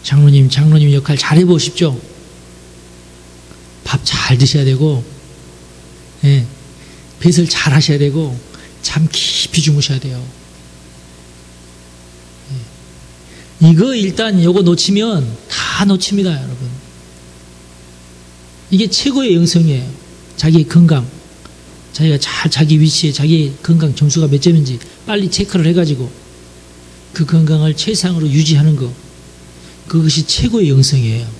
장로님 역할 잘 해보십시오. 밥 잘 드셔야 되고, 예, 배설 잘 하셔야 되고, 잠 깊이 주무셔야 돼요. 예. 이거 일단 요거 놓치면 다 놓칩니다, 여러분. 이게 최고의 영성이에요. 자기의 건강, 자기가 잘 자기 위치에 자기의 건강 점수가 몇 점인지 빨리 체크를 해가지고 그 건강을 최상으로 유지하는 거, 그것이 최고의 영성이에요.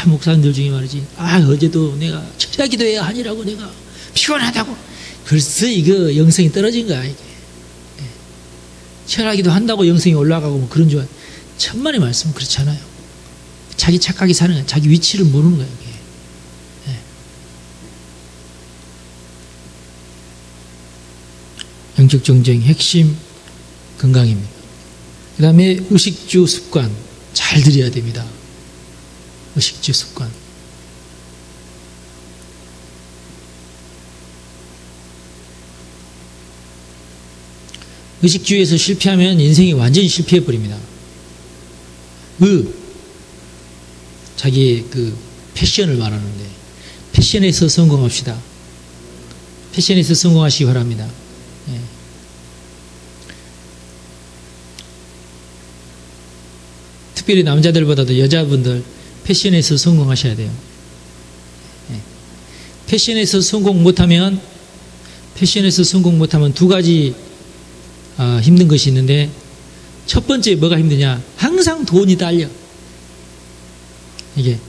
목사님들 중에 말이지, 어제도 내가 철야 기도해야 하니라고 내가 피곤하다고. 벌써 이거 영성이 떨어진 거야, 이게. 철야 기도 한다고 영성이 올라가고 뭐 그런 줄 알아요. 천만의 말씀은 그렇지 않아요. 자기 착각이 사는 거야. 자기 위치를 모르는 거야, 이게. 영적 정쟁 핵심 건강입니다. 그 다음에 의식주 습관 잘 들여야 됩니다. 의식주 습관. 의식주에서 실패하면 인생이 완전히 실패해버립니다. 자기의 그 패션을 말하는데, 패션에서 성공합시다. 패션에서 성공하시기 바랍니다. 예. 특별히 남자들보다도 여자분들 패션에서 성공하셔야 돼요. 예. 패션에서 성공 못하면 두 가지 힘든 것이 있는데, 첫 번째 뭐가 힘드냐? 항상 돈이 딸려. 이게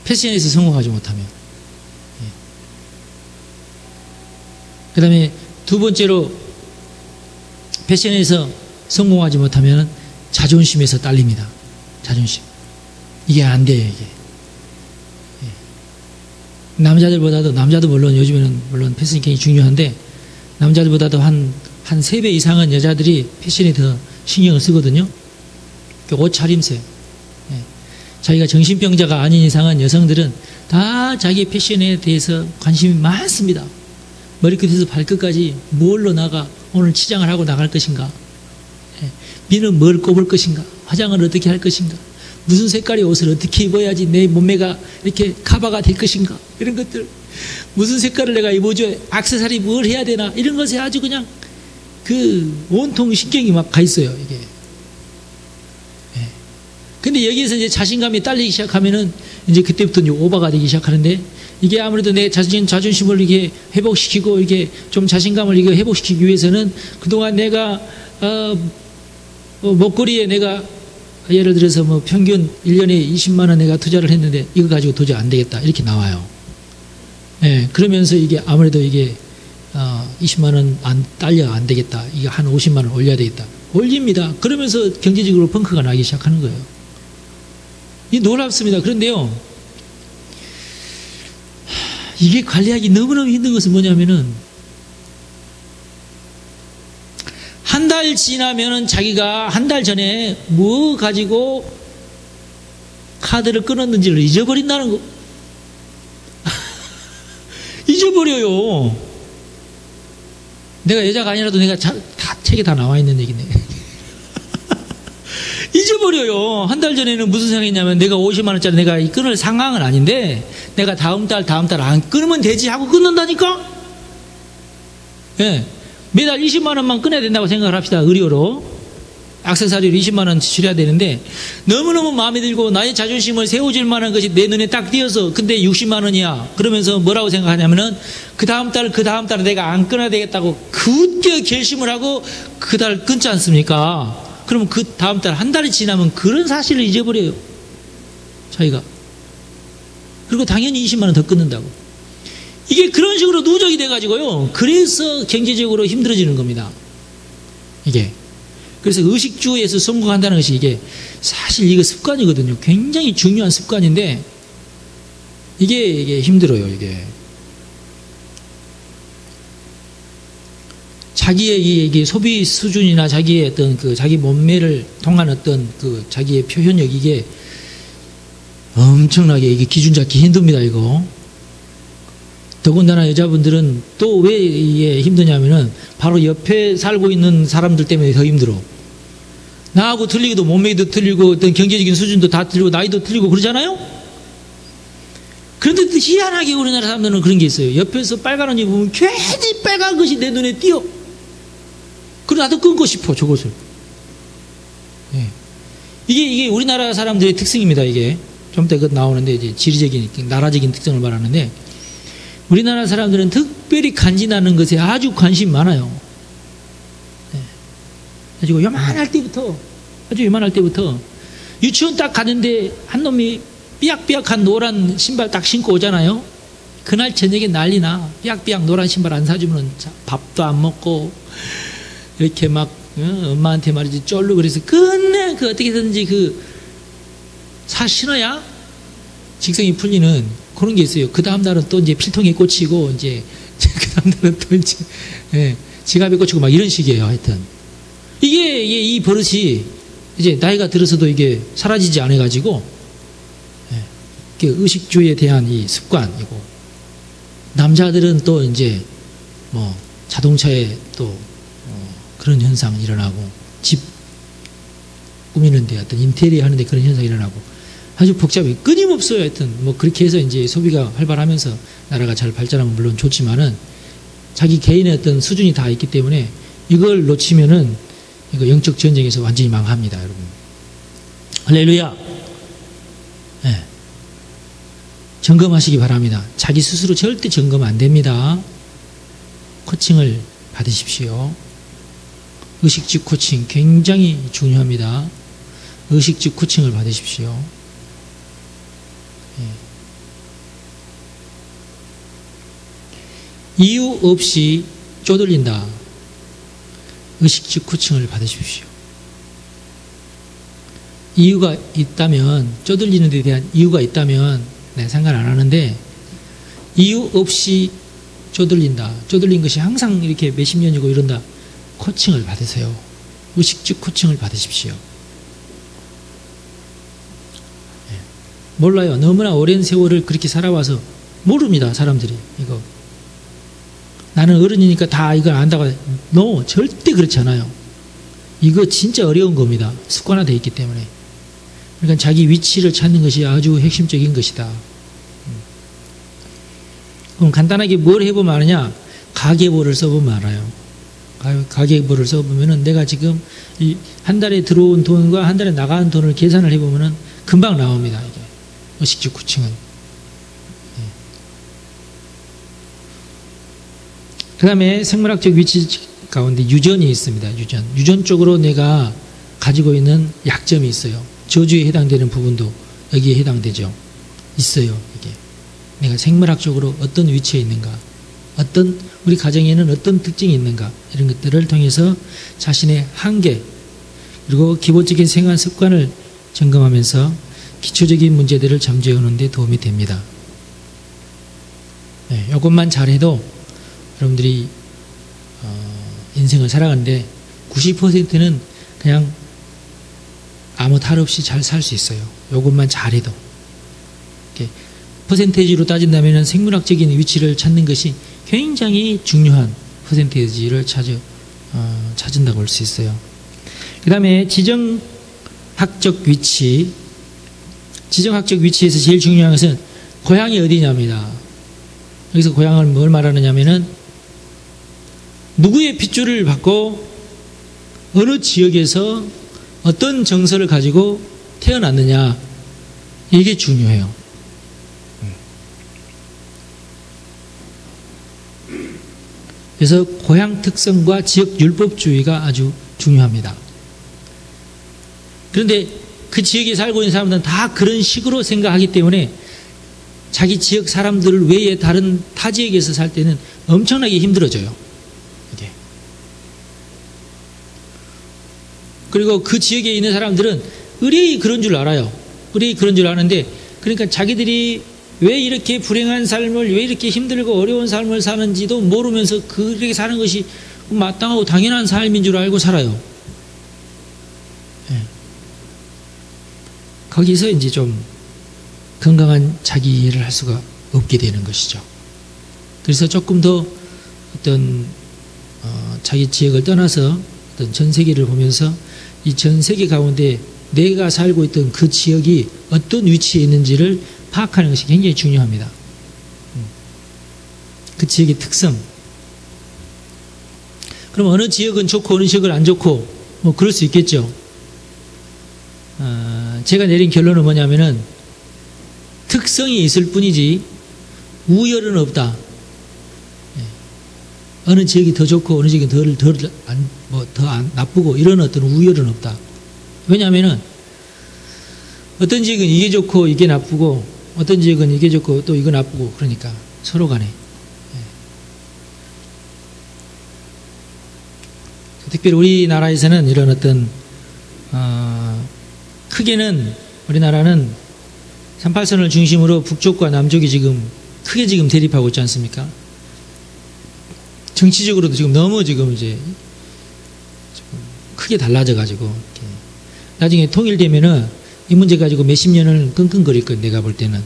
패션에서 성공하지 못하면. 예. 그 다음에 두 번째로 패션에서 성공하지 못하면 자존심에서 딸립니다. 자존심. 이게 안 돼요, 이게. 예. 남자도 물론 요즘에는 물론 패션이 굉장히 중요한데, 남자들보다도 한 3배 이상은 여자들이 패션에 더 신경을 쓰거든요. 옷 차림새. 예. 자기가 정신병자가 아닌 이상은 여성들은 다 자기 패션에 대해서 관심이 많습니다. 머리끝에서 발끝까지 뭘로 나가, 오늘 치장을 하고 나갈 것인가, 예. 비는 뭘 꼽을 것인가, 화장을 어떻게 할 것인가, 무슨 색깔의 옷을 어떻게 입어야지 내 몸매가 이렇게 커버가 될 것인가, 이런 것들, 무슨 색깔을 내가 입어줘, 액세서리 뭘 해야 되나, 이런 것에 아주 그냥 그 온통 신경이 막 가 있어요, 이게. 예. 근데 여기에서 이제 자신감이 딸리기 시작하면은 이제 그때부터 이제 오버가 되기 시작하는데, 이게 아무래도 내 자존심을 이게 회복시키고, 이게 좀 자신감을 이게 회복시키기 위해서는 그동안 내가 목걸이에 내가 예를 들어서 뭐 평균 1년에 20만 원 내가 투자를 했는데 이거 가지고 도저히 안 되겠다 이렇게 나와요. 예, 그러면서 이게 아무래도 이게 20만 원 딸려 안 되겠다. 이게 한 50만 원 올려야 되겠다. 올립니다. 그러면서 경제적으로 펑크가 나기 시작하는 거예요. 이 놀랍습니다. 그런데요, 이게 관리하기 너무너무 힘든 것은 뭐냐면은 한 달 지나면은 자기가 한 달 전에 뭐 가지고 카드를 끊었는지를 잊어버린다는 거. 잊어버려요. 내가 여자가 아니라도 내가 다 책에 다 나와 있는 얘기네. 잊어버려요. 한 달 전에는 무슨 생각했냐면 내가 50만 원짜리 내가 끊을 상황은 아닌데 내가 다음 달 안 끊으면 되지 하고 끊는다니까. 예. 매달 20만 원만 끊어야 된다고 생각을 합시다. 의료로. 액세서리로 20만 원 지출해야 되는데 너무너무 마음에 들고 나의 자존심을 세워줄 만한 것이 내 눈에 딱 띄어서 근데 60만 원이야. 그러면서 뭐라고 생각하냐면은 그 다음 달에 내가 안 끊어야 되겠다고 굳게 결심을 하고 그 달 끊지 않습니까? 그러면 그 다음 달 한 달이 지나면 그런 사실을 잊어버려요. 자기가. 그리고 당연히 20만 원 더 끊는다고. 이게 그런 식으로 누적이 돼가지고요. 그래서 경제적으로 힘들어지는 겁니다. 이게. 그래서 의식주에서 성공한다는 것이 이게 사실 이거 습관이거든요. 굉장히 중요한 습관인데 이게 힘들어요. 이게. 자기의 이게 소비 수준이나 자기의 어떤 그 자기 몸매를 통한 어떤 그 자기의 표현력 이게 엄청나게 이게 기준 잡기 힘듭니다. 이거. 더군다나 여자분들은 또 왜 이게 힘드냐면은 바로 옆에 살고 있는 사람들 때문에 더 힘들어. 나하고 틀리기도 몸매도 틀리고 어떤 경제적인 수준도 다 틀리고 나이도 틀리고 그러잖아요. 그런데 또 희한하게 우리나라 사람들은 그런 게 있어요. 옆에서 빨간 옷 입으면 괜히 빨간 것이 내 눈에 띄어. 그래 나도 끊고 싶어 저것을. 예. 이게 우리나라 사람들의 특징입니다. 이게 좀 이따 나오는데 이제 지리적인 나라적인 특성을 말하는데 우리나라 사람들은 특별히 간지나는 것에 아주 관심이 많아요. 네. 가지고 요만할 때부터 유치원 딱 가는데 한 놈이 삐약삐약한 노란 신발 딱 신고 오잖아요. 그날 저녁에 난리나. 삐약삐약 노란 신발 안 사주면 밥도 안 먹고 이렇게 막 엄마한테 말이지 쫄르고 그래서 끝내 그 어떻게든지 사 신어야 직성이 풀리는 그런 게 있어요. 그 다음 날은 또 이제 필통에 꽂히고 이제 그 다음 날은 또 이제 지갑에 꽂히고 막 이런 식이에요. 하여튼 이게 이 버릇이 이제 나이가 들어서도 이게 사라지지 않아 가지고 의식주에 대한 이 습관이고 남자들은 또 이제 뭐 자동차에 또 그런 현상 일어나고 집 꾸미는데 어떤 인테리어 하는데 그런 현상이 일어나고 아주 복잡해. 끊임없어요. 하여튼 뭐 그렇게 해서 이제 소비가 활발하면서 나라가 잘 발전하면 물론 좋지만은 자기 개인의 어떤 수준이 다 있기 때문에 이걸 놓치면은 이거 영적 전쟁에서 완전히 망합니다, 여러분. 할렐루야. 네. 점검하시기 바랍니다. 자기 스스로 절대 점검 안 됩니다. 코칭을 받으십시오. 의식주 코칭 굉장히 중요합니다. 의식주 코칭을 받으십시오. 이유 없이 쪼들린다. 의식주 코칭을 받으십시오. 이유가 있다면, 쪼들리는 데 대한 이유가 있다면 내가 상관 안 하는데 이유 없이 쪼들린다. 쪼들린 것이 항상 이렇게 몇십 년이고 이런다. 코칭을 받으세요. 의식주 코칭을 받으십시오. 몰라요. 너무나 오랜 세월을 그렇게 살아와서 모릅니다. 사람들이 이거. 나는 어른이니까 다 이걸 안다고. No, 절대 그렇지 않아요. 이거 진짜 어려운 겁니다. 습관화되어 있기 때문에. 그러니까 자기 위치를 찾는 것이 아주 핵심적인 것이다. 그럼 간단하게 뭘 해보면 아느냐? 가계부를 써보면 알아요. 가계부를 써보면은 내가 지금 이 한 달에 들어온 돈과 한 달에 나가는 돈을 계산을 해보면은 금방 나옵니다. 이게. 의식주 코칭은. 그 다음에 생물학적 위치 가운데 유전이 있습니다. 유전 쪽으로 내가 가지고 있는 약점이 있어요. 저주에 해당되는 부분도 여기에 해당되죠. 있어요. 이게 내가 생물학적으로 어떤 위치에 있는가, 어떤 우리 가정에는 어떤 특징이 있는가, 이런 것들을 통해서 자신의 한계 그리고 기본적인 생활 습관을 점검하면서 기초적인 문제들을 잠재우는 데 도움이 됩니다. 네, 이것만 잘해도 여러분들이 인생을 살아가는데 90%는 그냥 아무 탈 없이 잘 살 수 있어요. 이것만 잘해도. 이렇게 퍼센테이지로 따진다면 생물학적인 위치를 찾는 것이 굉장히 중요한 퍼센테이지를 찾은다고 할 수 있어요. 그 다음에 지정학적 위치. 지정학적 위치에서 제일 중요한 것은 고향이 어디냐입니다. 여기서 고향을 뭘 말하느냐면은 누구의 핏줄을 받고 어느 지역에서 어떤 정서를 가지고 태어났느냐, 이게 중요해요. 그래서 고향 특성과 지역 율법주의가 아주 중요합니다. 그런데 그 지역에 살고 있는 사람들은 다 그런 식으로 생각하기 때문에 자기 지역 사람들 외에 다른 타 지역에서 살 때는 엄청나게 힘들어져요. 이게. 그리고 그 지역에 있는 사람들은 의뢰이 그런 줄 알아요. 의뢰이 그런 줄 아는데, 그러니까 자기들이 왜 이렇게 불행한 삶을, 왜 이렇게 힘들고 어려운 삶을 사는지도 모르면서 그렇게 사는 것이 마땅하고 당연한 삶인 줄 알고 살아요. 네. 거기서 이제 좀 건강한 자기 이해를 할 수가 없게 되는 것이죠. 그래서 조금 더 어떤 자기 지역을 떠나서 어떤 전 세계를 보면서 이 전 세계 가운데 내가 살고 있던 그 지역이 어떤 위치에 있는지를 파악하는 것이 굉장히 중요합니다. 그 지역의 특성. 그럼 어느 지역은 좋고 어느 지역은 안 좋고 뭐 그럴 수 있겠죠. 제가 내린 결론은 뭐냐면은 특성이 있을 뿐이지 우열은 없다. 어느 지역이 더 좋고 어느 지역이 더 안 나쁘고 이런 어떤 우열은 없다. 왜냐하면은 어떤 지역은 이게 좋고 이게 나쁘고 어떤 지역은 이게 좋고 또 이거 나쁘고 그러니까 서로 간에. 특별히 우리나라에서는 이런 어떤 크게는 우리나라는 38선을 중심으로 북쪽과 남쪽이 크게 대립하고 있지 않습니까? 정치적으로도 너무 이제 크게 달라져가지고 나중에 통일되면은 이 문제 가지고 몇십 년을 끙끙거릴 거예요. 내가 볼 때는.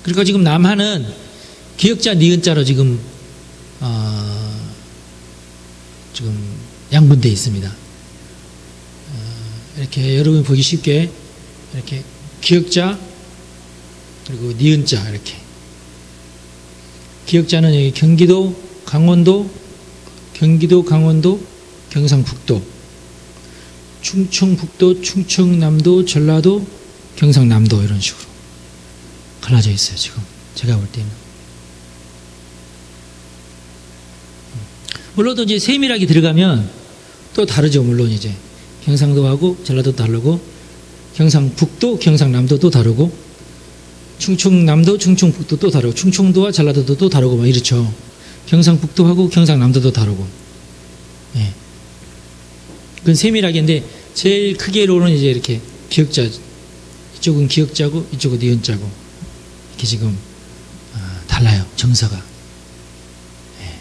그러니까 지금 남한은 기역자, 니은자로 지금 양분되어 있습니다. 이렇게 여러분 보기 쉽게 이렇게 기역자 그리고 니은자 이렇게. 기역자는 여기 경기도, 강원도, 경상북도, 충청북도, 충청남도, 전라도, 경상남도 이런 식으로 갈라져 있어요. 지금 제가 볼 때는. 물론 또 이제 세밀하게 들어가면 또 다르죠. 물론 이제 경상도하고 전라도 다르고 경상북도, 경상남도도 다르고 충청남도, 충청북도 또 다르고 충청도와 전라도도 또 다르고 막 이렇죠. 경상북도하고 경상남도도 다르고. 예. 그건 세밀하게인데 제일 크게로는 이제 이렇게 기역자, 이쪽은 기역자고 이쪽은 니은자고 이렇게 지금 달라요. 정서가. 예.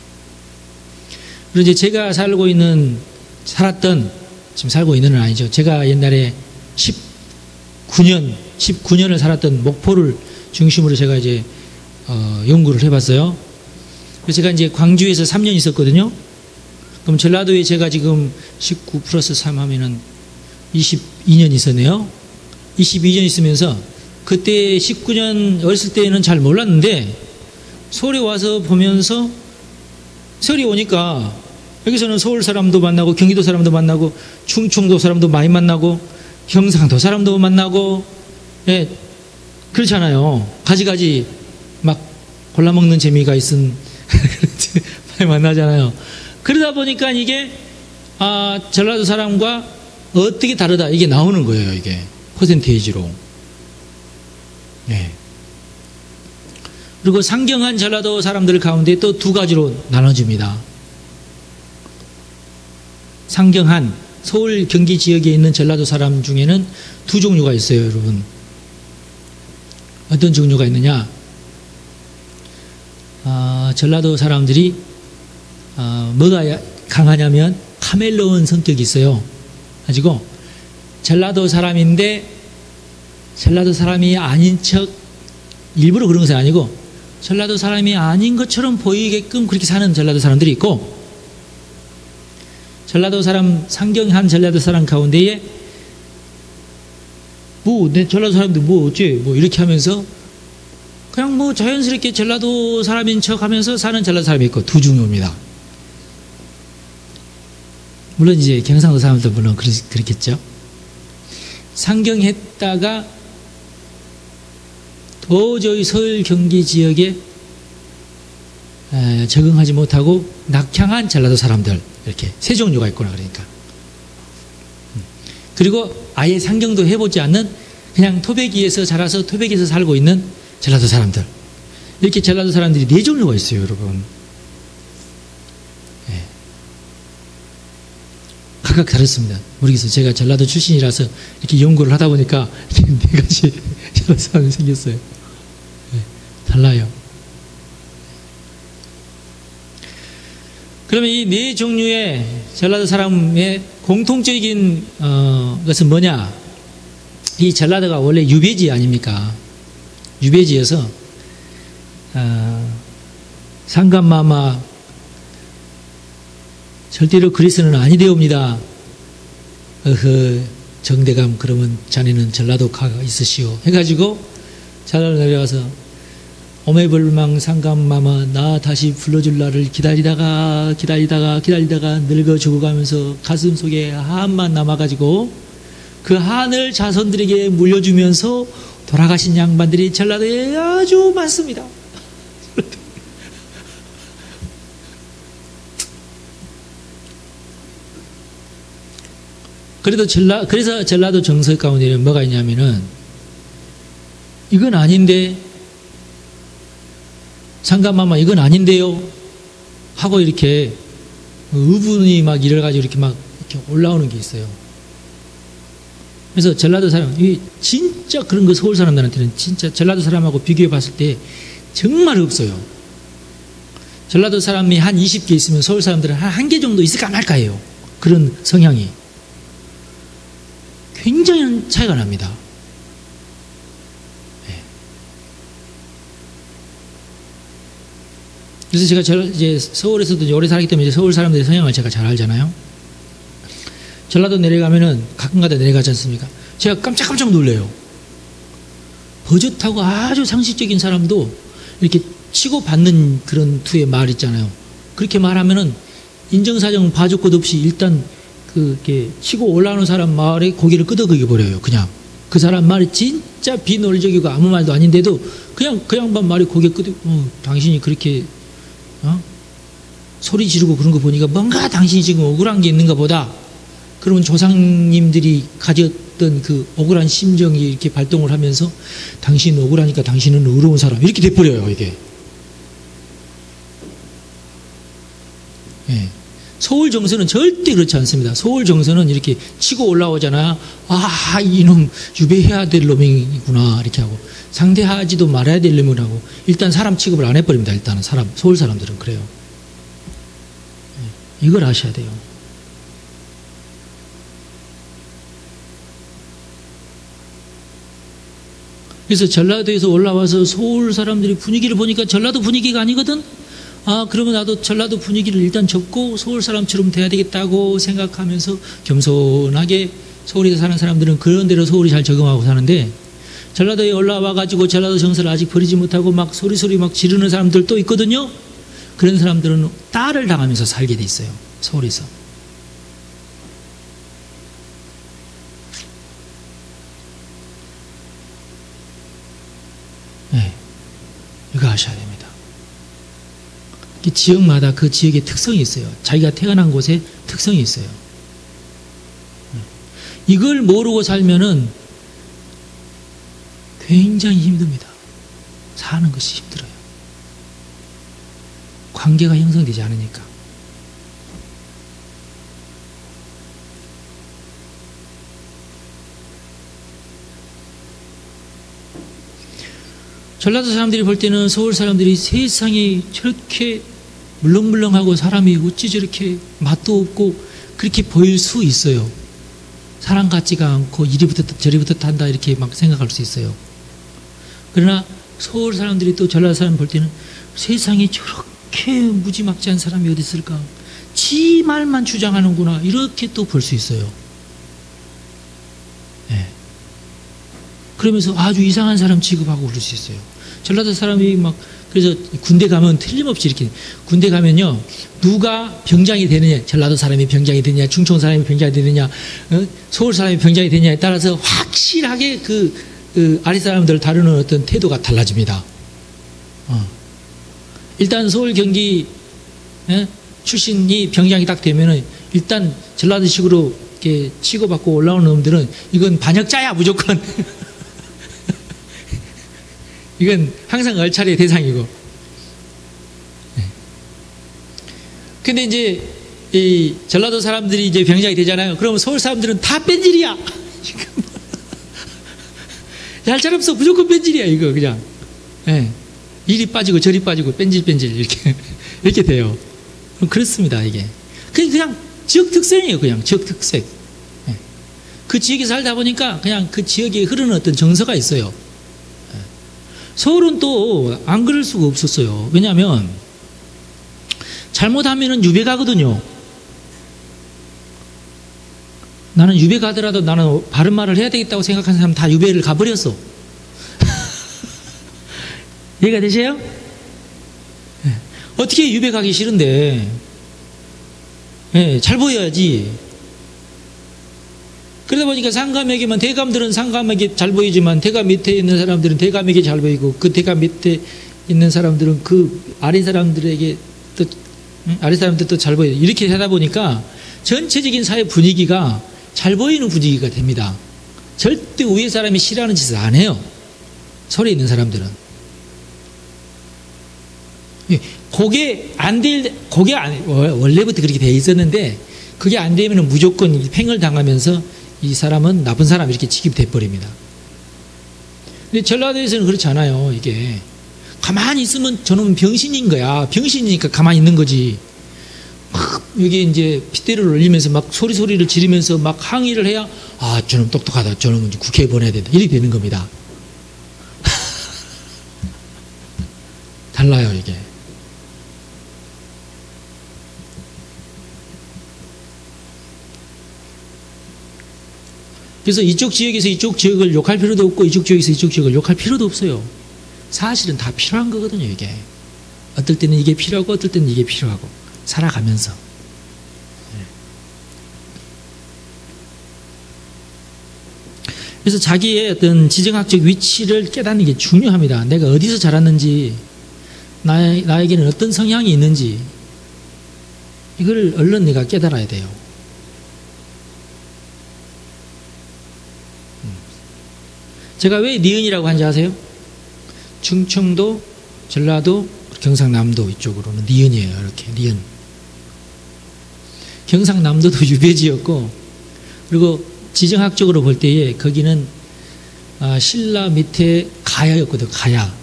그리고 이제 제가 지금 살고 있는은 아니죠. 제가 옛날에 19년을 살았던 목포를 중심으로 제가 이제 연구를 해봤어요. 그래서 제가 이제 광주에서 3년 있었거든요. 그럼 전라도에 제가 지금 19 플러스 3 하면은 22년 있었네요. 22년 있으면서 그때 19년 어렸을 때는 잘 몰랐는데 서울에 와서 보면서 서울에 오니까 여기서는 서울 사람도 만나고 경기도 사람도 만나고 충청도 사람도 많이 만나고 경상도 사람도 만나고 예, 그렇잖아요. 가지가지 막 골라먹는 재미가 있은 많이 만나잖아요. 그러다 보니까 이게 전라도 사람과 어떻게 다르다 이게 나오는 거예요. 이게 퍼센테이지로. 예. 그리고 상경한 전라도 사람들 가운데 또 두 가지로 나눠집니다. 상경한 서울 경기 지역에 있는 전라도 사람 중에는 두 종류가 있어요, 여러분. 어떤 종류가 있느냐? 전라도 사람들이 뭐가 강하냐면 카멜레온 성격이 있어요. 가지고 전라도 사람인데 전라도 사람이 아닌 척 일부러 그런 것은 아니고 전라도 사람이 아닌 것처럼 보이게끔 그렇게 사는 전라도 사람들이 있고, 전라도 사람, 상경한 전라도 사람 가운데에 내 전라도 사람들 어째 이렇게 하면서 그냥 자연스럽게 전라도 사람인 척 하면서 사는 전라도 사람이 있고, 두 종류입니다. 물론 이제 경상도 사람들 물론 그렇겠죠. 상경했다가 도저히 서울 경기 지역에 적응하지 못하고 낙향한 전라도 사람들, 이렇게 세 종류가 있구나. 그러니까. 그리고 아예 상경도 해보지 않는 그냥 토백이에서 자라서 토백에서 살고 있는 전라도 사람들, 이렇게 전라도 사람들이 네 종류가 있어요, 여러분. 예. 각각 다릅니다. 모르겠어요. 제가 전라도 출신이라서 이렇게 연구를 하다 보니까 이렇게 네 가지 전라도 사람이 생겼어요. 예. 달라요. 그러면 이 네 종류의 전라도 사람의 공통적인 것은 뭐냐? 이 전라도가 원래 유배지 아닙니까? 유배지여서 상감마마 절대로 그리스는 아니되옵니다. 정대감 그러면 자네는 자라도가 있으시오 해가지고 전라도 내려와서 오매불망 상감마마 나 다시 불러줄 날을 기다리다가 늙어 죽어가면서 가슴 속에 한만 남아가지고 그 한을 자손들에게 물려주면서 돌아가신 양반들이 전라도에 아주 많습니다. 그래서 전라도 정서 가운데는 뭐가 있냐면은 이건 아닌데 상감마마 이건 아닌데요 하고 이렇게 의분이 막 이래가지고 이렇게 올라오는 게 있어요. 그래서 전라도 사람, 진짜 그런 거 서울 사람들한테는 진짜 전라도 사람하고 비교해 봤을 때 정말 없어요. 전라도 사람이 한 20개 있으면 서울 사람들은 한 개 정도 있을까 안 할까예요. 그런 성향이. 굉장히 차이가 납니다. 그래서 제가 이제 서울에서도 오래 살기 때문에 서울 사람들의 성향을 제가 잘 알잖아요. 전라도 내려가면은 가끔가다 내려가지 않습니까? 제가 깜짝깜짝 놀래요. 버젓하고 아주 상식적인 사람도 이렇게 치고 받는 그런 투의 말 있잖아요. 그렇게 말하면은 인정사정 봐줄 것 없이 일단 그렇게 치고 올라오는 사람 말에 고개를 끄덕이게 버려요. 그냥 그 사람 말이 진짜 비논리적이고 아무 말도 아닌데도 그냥 그 양반 말이 고개 끄덕이고 당신이 그렇게 소리 지르고 그런 거 보니까 뭔가 당신이 지금 억울한 게 있는가 보다. 그러면 조상님들이 가졌던 그 억울한 심정이 이렇게 발동을 하면서 당신은 억울하니까 당신은 의로운 사람 이렇게 돼버려요. 이게. 예. 서울 정서는 절대 그렇지 않습니다. 서울 정서는 이렇게 치고 올라오잖아. 아, 이놈 유배해야 될 놈이구나 이렇게 하고 상대하지도 말아야 될 놈이라고 일단 사람 취급을 안 해버립니다. 일단은 서울 사람들은 그래요. 이걸 아셔야 돼요. 그래서 전라도에서 올라와서 서울 사람들이 분위기를 보니까 전라도 분위기가 아니거든. 아, 그러면 나도 전라도 분위기를 일단 접고 서울 사람처럼 돼야 되겠다고 생각하면서 겸손하게 서울에서 사는 사람들은 그런 대로 서울이 잘 적응하고 사는데, 전라도에 올라와가지고 전라도 정서를 아직 버리지 못하고 막 소리 막 지르는 사람들도 있거든요. 그런 사람들은 딸을 당하면서 살게 돼 있어요. 서울에서. 네, 이거 아셔야 됩니다. 지역마다 그 지역의 특성이 있어요. 자기가 태어난 곳에 특성이 있어요. 이걸 모르고 살면은 굉장히 힘듭니다. 사는 것이 힘들어요. 관계가 형성되지 않으니까. 전라도 사람들이 볼 때는 서울 사람들이 세상이 저렇게 물렁물렁하고 사람이 어찌 저렇게 맛도 없고 그렇게 보일 수 있어요. 사람 같지가 않고 이리부터 저리부터 탄다 이렇게 막 생각할 수 있어요. 그러나 서울 사람들이 또 전라도 사람 볼 때는 세상에 저렇게 무지막지한 사람이 어디 있을까? 지 말만 주장하는구나 이렇게 또 볼 수 있어요. 네. 그러면서 아주 이상한 사람 취급하고 그럴 수 있어요. 전라도 사람이 막 그래서 군대 가면 틀림없이 이렇게 군대 가면요 누가 병장이 되느냐 전라도 사람이 병장이 되느냐 충청 사람이 병장이 되느냐 서울 사람이 병장이 되느냐에 따라서 확실하게 그 아랫 사람들을 다루는 어떤 태도가 달라집니다. 일단 서울 경기 출신이 병장이 딱 되면은 일단 전라도식으로 이렇게 치고받고 올라오는 놈들은 이건 반역자야 무조건. 이건 항상 얼차례의 대상이고. 근데 이제 이 전라도 사람들이 이제 병장이 되잖아요. 그러면 서울 사람들은 다 뺀질이야. 얄짤 없어 무조건 뺀질이야 이거 그냥. 네. 이리 빠지고 저리 빠지고 뺀질 이렇게 돼요. 그렇습니다 이게. 그냥 지역 특성이에요 그냥 지역 특색. 네. 그 지역에 살다 보니까 그냥 그 지역에 흐르는 어떤 정서가 있어요. 서울은 또 안 그럴 수가 없었어요. 왜냐하면 잘못하면은 유배 가거든요. 나는 유배 가더라도 나는 바른 말을 해야 되겠다고 생각하는 사람 다 유배를 가버렸어. 이해가 되세요? 네. 어떻게 유배 가기 싫은데 네, 잘 보여야지. 그러다 보니까 상감에게만 대감들은 상감에게 잘 보이지만 대감 밑에 있는 사람들은 대감에게 잘 보이고 그 대감 밑에 있는 사람들은 그 아래 사람들에게 또 아래 사람들도 잘 보이고 이렇게 하다 보니까 전체적인 사회 분위기가 잘 보이는 분위기가 됩니다. 절대 위에 사람이 싫어하는 짓을 안 해요. 서울에 있는 사람들은. 그게 원래부터 그렇게 돼 있었는데 그게 안 되면 무조건 팽을 당하면서 이 사람은 나쁜 사람 이렇게 취급돼 버립니다. 근데 전라도에서는 그렇지 않아요. 이게 가만히 있으면 저놈은 병신인 거야. 병신이니까 가만히 있는 거지. 막 여기 이제 핏대를 올리면서 막 소리를 지르면서 막 항의를 해야 아 저놈 똑똑하다. 저놈은 국회에 보내야 된다. 이렇게 되는 겁니다. 달라요 이게. 그래서 이쪽 지역에서 이쪽 지역을 욕할 필요도 없고 이쪽 지역에서 이쪽 지역을 욕할 필요도 없어요. 사실은 다 필요한 거거든요 이게. 어떨 때는 이게 필요하고 어떨 때는 이게 필요하고 살아가면서. 그래서 자기의 어떤 지정학적 위치를 깨닫는 게 중요합니다. 내가 어디서 자랐는지 나에게는 어떤 성향이 있는지 이걸 얼른 내가 깨달아야 돼요. 제가 왜 니은이라고 하는지 아세요? 충청도, 전라도, 경상남도 이쪽으로는 니은이에요. 이렇게 니은. 경상남도도 유배지였고 그리고 지정학적으로 볼 때에 거기는 신라 밑에 가야였거든요. 가야.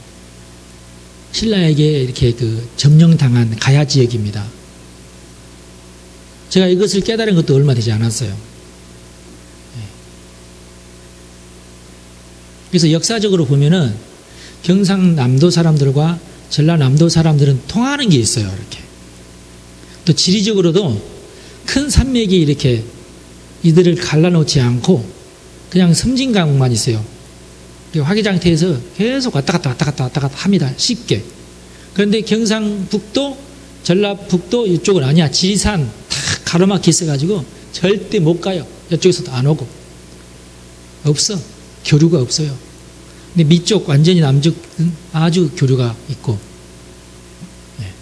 신라에게 이렇게 그 점령당한 가야 지역입니다. 제가 이것을 깨달은 것도 얼마 되지 않았어요. 그래서 역사적으로 보면은 경상남도 사람들과 전라남도 사람들은 통하는 게 있어요. 이렇게. 또 지리적으로도 큰 산맥이 이렇게 이들을 갈라놓지 않고 그냥 섬진강만 있어요. 화기장태에서 계속 왔다 갔다 합니다. 쉽게. 그런데 경상북도, 전라북도 이쪽은 아니야. 지리산 다 가로막혀 있어가지고 절대 못 가요. 이쪽에서도 안 오고. 없어. 교류가 없어요. 근데 밑쪽 완전히 남쪽은 아주 교류가 있고. 네.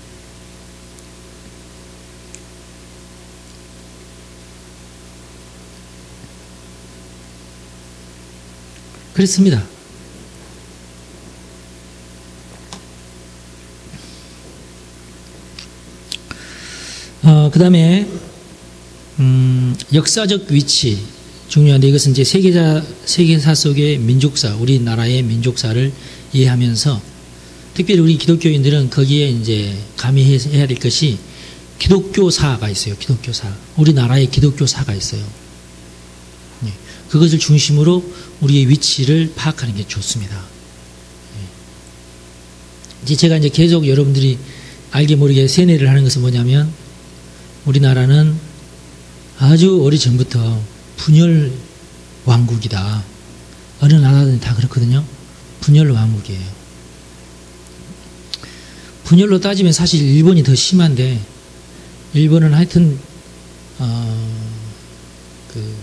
그렇습니다. 그 다음에 역사적 위치 중요한데, 이것은 이제 세계사 속의 민족사, 우리나라의 민족사를 이해하면서 특별히 우리 기독교인들은 거기에 이제 가미해야 될 것이 기독교사가 있어요. 기독교사. 우리나라의 기독교사가 있어요. 그것을 중심으로 우리의 위치를 파악하는 게 좋습니다. 이제 제가 이제 계속 여러분들이 알게 모르게 세뇌를 하는 것은 뭐냐면, 우리나라는 아주 오래전부터 분열 왕국이다. 어느 나라든 다 그렇거든요. 분열 왕국이에요. 분열로 따지면 사실 일본이 더 심한데, 일본은 하여튼 그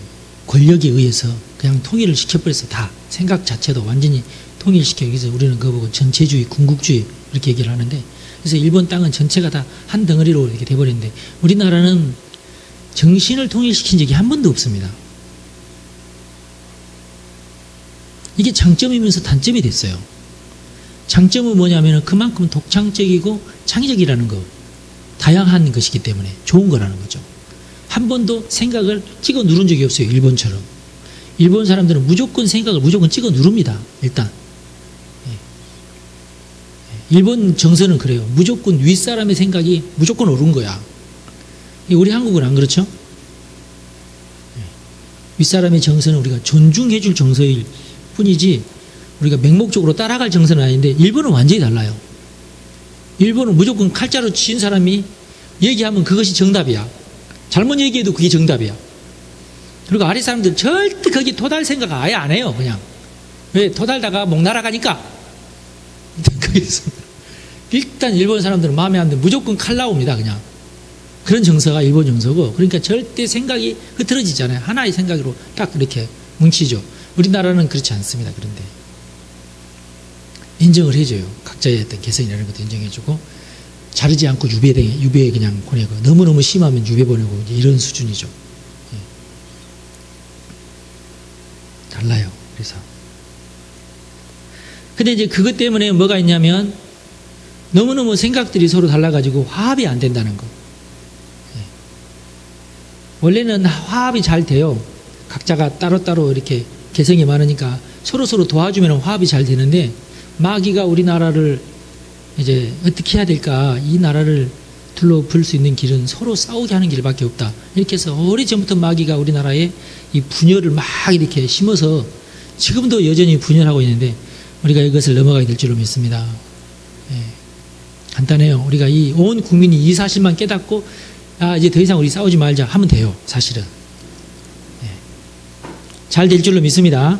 권력에 의해서 그냥 통일을 시켜버렸어. 다 생각 자체도 완전히 통일시켜. 그래서 우리는 그거 보고 전체주의, 군국주의 이렇게 얘기를 하는데, 그래서 일본 땅은 전체가 다 한 덩어리로 이렇게 돼버렸는데, 우리나라는 정신을 통일시킨 적이 한 번도 없습니다. 이게 장점이면서 단점이 됐어요. 장점은 뭐냐면 그만큼 독창적이고 창의적이라는 거, 다양한 것이기 때문에 좋은 거라는 거죠. 한 번도 생각을 찍어 누른 적이 없어요. 일본처럼. 일본 사람들은 무조건 생각을 무조건 찍어 누릅니다. 일단. 일본 정서는 그래요. 무조건 윗사람의 생각이 무조건 옳은 거야. 우리 한국은 안 그렇죠? 윗사람의 정서는 우리가 존중해 줄 정서일 뿐이지 우리가 맹목적으로 따라갈 정서는 아닌데, 일본은 완전히 달라요. 일본은 무조건 칼자루 친 사람이 얘기하면 그것이 정답이야. 잘못 얘기해도 그게 정답이야. 그리고 아래 사람들은 절대 거기 도달 생각 아예 안 해요. 그냥. 왜? 도달다가 목 날아가니까. 거기서 일단 일본 사람들은 마음에 안 들면 무조건 칼 나옵니다. 그냥. 그런 정서가 일본 정서고, 그러니까 절대 생각이 흐트러지잖아요. 하나의 생각으로 딱 이렇게 뭉치죠. 우리나라는 그렇지 않습니다. 그런데 인정을 해줘요. 각자의 어떤 개성이라는 것도 인정해주고, 자르지 않고 유배에 그냥 보내고, 너무너무 심하면 유배 보내고, 이제 이런 수준이죠. 달라요. 그래서. 근데 이제 그것 때문에 뭐가 있냐면, 너무너무 생각들이 서로 달라가지고 화합이 안 된다는 거. 원래는 화합이 잘 돼요. 각자가 따로따로 이렇게 개성이 많으니까 서로서로 도와주면 화합이 잘 되는데, 마귀가 우리나라를 이제 어떻게 해야 될까, 이 나라를 둘러볼 수 있는 길은 서로 싸우게 하는 길밖에 없다. 이렇게 해서 오래전부터 마귀가 우리나라에 이 분열을 막 이렇게 심어서 지금도 여전히 분열하고 있는데, 우리가 이것을 넘어가야 될 줄로 믿습니다. 간단해요. 우리가 이 온 국민이 이 사실만 깨닫고, 이제 더 이상 우리 싸우지 말자 하면 돼요. 사실은. 잘 될 줄로 믿습니다.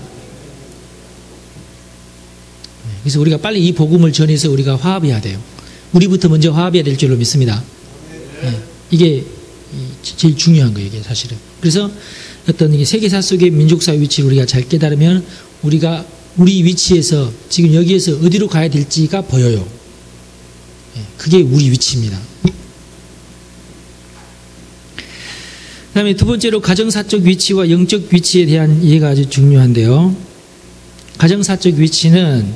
그래서 우리가 빨리 이 복음을 전해서 우리가 화합해야 돼요. 우리부터 먼저 화합해야 될 줄로 믿습니다. 이게 제일 중요한 거예요. 이게 사실은. 그래서 어떤 이게 세계사 속의 민족사 위치를 우리가 잘 깨달으면, 우리가 우리 위치에서 지금 여기에서 어디로 가야 될지가 보여요. 그게 우리 위치입니다. 그 다음에 두 번째로 가정사적 위치와 영적 위치에 대한 이해가 아주 중요한데요. 가정사적 위치는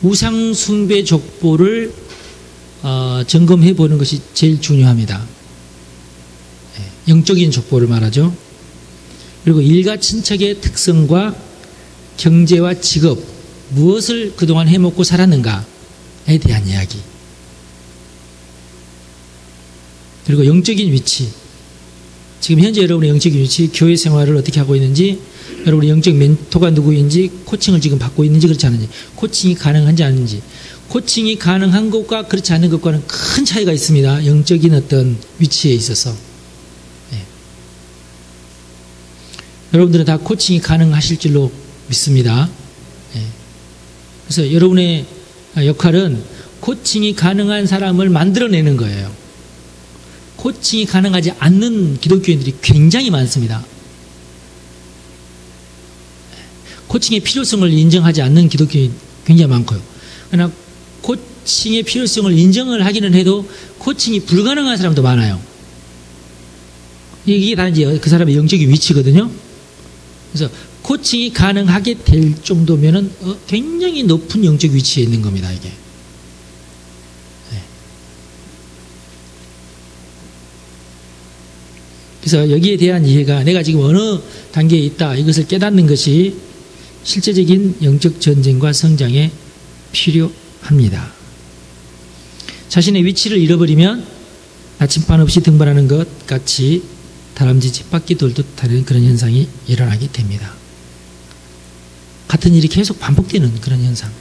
우상숭배 족보를 점검해 보는 것이 제일 중요합니다. 영적인 족보를 말하죠. 그리고 일가 친척의 특성과 경제와 직업, 무엇을 그동안 해먹고 살았는가에 대한 이야기. 그리고 영적인 위치, 지금 현재 여러분의 영적인 위치, 교회 생활을 어떻게 하고 있는지, 여러분의 영적 멘토가 누구인지, 코칭을 지금 받고 있는지 그렇지 않은지, 코칭이 가능한지 아닌지. 코칭이 가능한 것과 그렇지 않은 것과는 큰 차이가 있습니다. 영적인 어떤 위치에 있어서. 여러분들은 다 코칭이 가능하실 줄로 믿습니다. 그래서 여러분의 역할은 코칭이 가능한 사람을 만들어내는 거예요. 코칭이 가능하지 않는 기독교인들이 굉장히 많습니다. 코칭의 필요성을 인정하지 않는 기독교인 굉장히 많고요. 그러나 코칭의 필요성을 인정을 하기는 해도 코칭이 불가능한 사람도 많아요. 이게 다 이제 그 사람의 영적인 위치거든요. 그래서 코칭이 가능하게 될 정도면은 굉장히 높은 영적 위치에 있는 겁니다, 이게. 네. 그래서 여기에 대한 이해가 내가 지금 어느 단계에 있다, 이것을 깨닫는 것이 실제적인 영적 전쟁과 성장에 필요합니다. 자신의 위치를 잃어버리면 나침반 없이 등반하는 것 같이 다람쥐 쳇바퀴 돌듯 하는 그런 현상이 일어나게 됩니다. 같은 일이 계속 반복되는 그런 현상.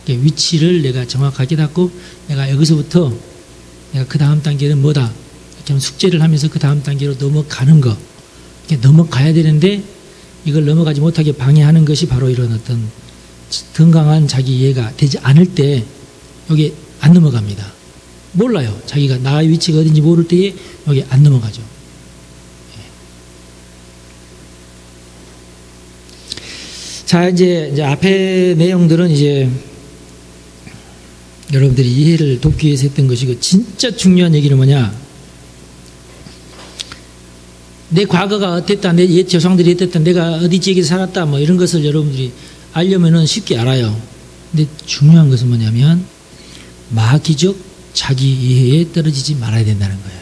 예. 위치를 내가 정확하게 닫고 내가 여기서부터 내가 그 다음 단계는 뭐다, 이렇게 숙제를 하면서 그 다음 단계로 넘어가는 거, 이렇게 넘어가야 되는데 이걸 넘어가지 못하게 방해하는 것이 바로 이런 어떤 건강한 자기 이해가 되지 않을 때 여기 안 넘어갑니다. 몰라요. 자기가 나의 위치가 어딘지 모를 때에 여기 안 넘어가죠. 자, 이제 앞에 내용들은 이제 여러분들이 이해를 돕기 위해서 했던 것이고, 진짜 중요한 얘기는 뭐냐? 내 과거가 어땠다, 내 옛 조상들이 어땠다, 내가 어디 지역에 살았다, 뭐 이런 것을 여러분들이 알려면은 쉽게 알아요. 근데 중요한 것은 뭐냐면 마귀적 자기 이해에 떨어지지 말아야 된다는 거예요.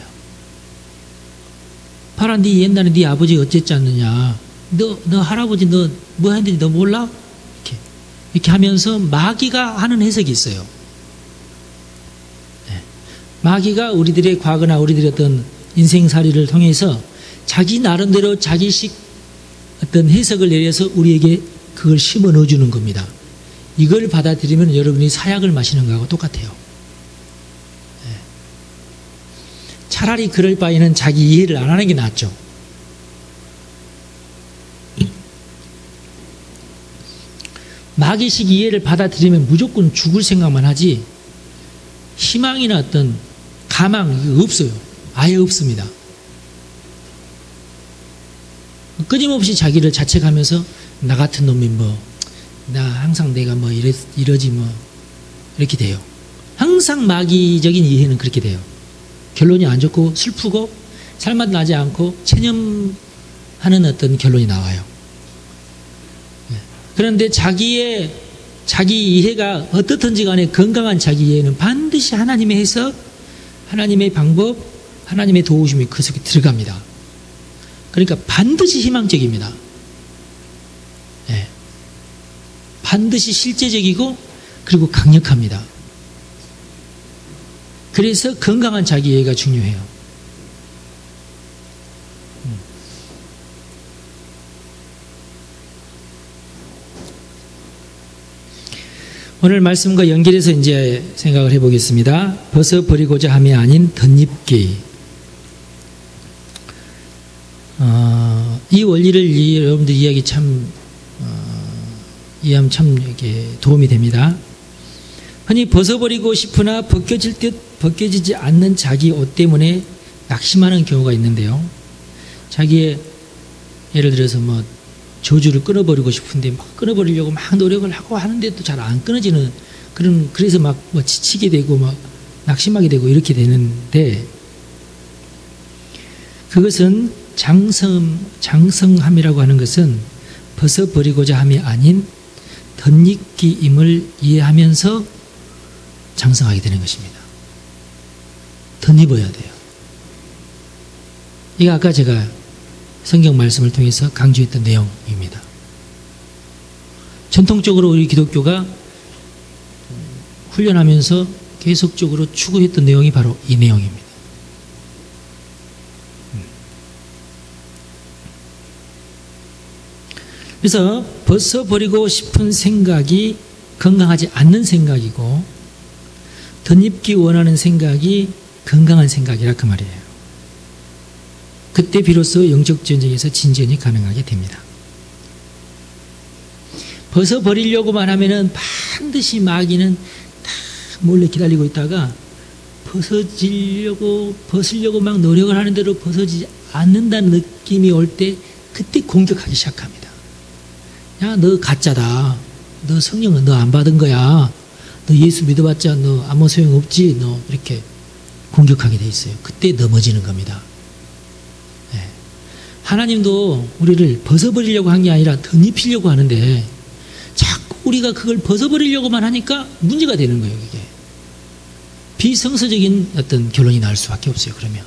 봐라, 네 옛날에 네 아버지 어쨌지 않느냐, 너 할아버지 너 뭐 했는지 너 몰라? 이렇게 하면서 마귀가 하는 해석이 있어요. 네. 마귀가 우리들의 과거나 우리들의 어떤 인생살이를 통해서 자기 나름대로 자기식 어떤 해석을 내려서 우리에게 그걸 심어 넣어주는 겁니다. 이걸 받아들이면 여러분이 사약을 마시는 거하고 똑같아요. 네. 차라리 그럴 바에는 자기 이해를 안 하는 게 낫죠. 마귀식 이해를 받아들이면 무조건 죽을 생각만 하지 희망이나 어떤 가망이 없어요. 아예 없습니다. 끊임없이 자기를 자책하면서 나 같은 놈이 나 항상 내가 이러지 이렇게 돼요. 항상 마귀적인 이해는 그렇게 돼요. 결론이 안 좋고 슬프고 살맛 나지 않고 체념하는 어떤 결론이 나와요. 그런데 자기 이해가 어떻든지 간에 건강한 자기 이해는 반드시 하나님의 해석, 하나님의 방법, 하나님의 도우심이 그 속에 들어갑니다. 그러니까 반드시 희망적입니다. 네. 반드시 실제적이고 그리고 강력합니다. 그래서 건강한 자기 이해가 중요해요. 오늘 말씀과 연결해서 이제 생각을 해보겠습니다. 벗어버리고자 함이 아닌 덧입기. 이 원리를 여러분들 이해하기 이해하면 참 이렇게 도움이 됩니다. 흔히 벗어버리고 싶으나 벗겨질 듯 벗겨지지 않는 자기 옷 때문에 낙심하는 경우가 있는데요. 자기의 예를 들어서 저주를 끊어버리고 싶은데 막 끊어버리려고 막 노력을 하고 하는데도 잘 안 끊어지는 그래서 막 지치게 되고 막 낙심하게 되고 이렇게 되는데, 그것은 장성함이라고 하는 것은 벗어버리고자 함이 아닌 덧입기임을 이해하면서 장성하게 되는 것입니다. 덧입어야 돼요. 이게 아까 제가 성경 말씀을 통해서 강조했던 내용입니다. 전통적으로 우리 기독교가 훈련하면서 계속적으로 추구했던 내용이 바로 이 내용입니다. 그래서 벗어버리고 싶은 생각이 건강하지 않는 생각이고 덧입기 원하는 생각이 건강한 생각이라 그 말이에요. 그때 비로소 영적 전쟁에서 진전이 가능하게 됩니다. 벗어버리려고만 하면은 반드시 마귀는 다 몰래 기다리고 있다가 벗으려고 막 노력을 하는데도 벗어지지 않는다는 느낌이 올 때 그때 공격하기 시작합니다. 야, 너 가짜다. 너 성령은 너 안 받은 거야. 너 예수 믿어봤자 너 아무 소용없지. 너 이렇게 공격하게 돼 있어요. 그때 넘어지는 겁니다. 네. 하나님도 우리를 벗어버리려고 한 게 아니라 덧입히려고 하는데 자꾸 우리가 그걸 벗어버리려고만 하니까 문제가 되는 거예요. 이게 비성서적인 어떤 결론이 나올 수밖에 없어요. 그러면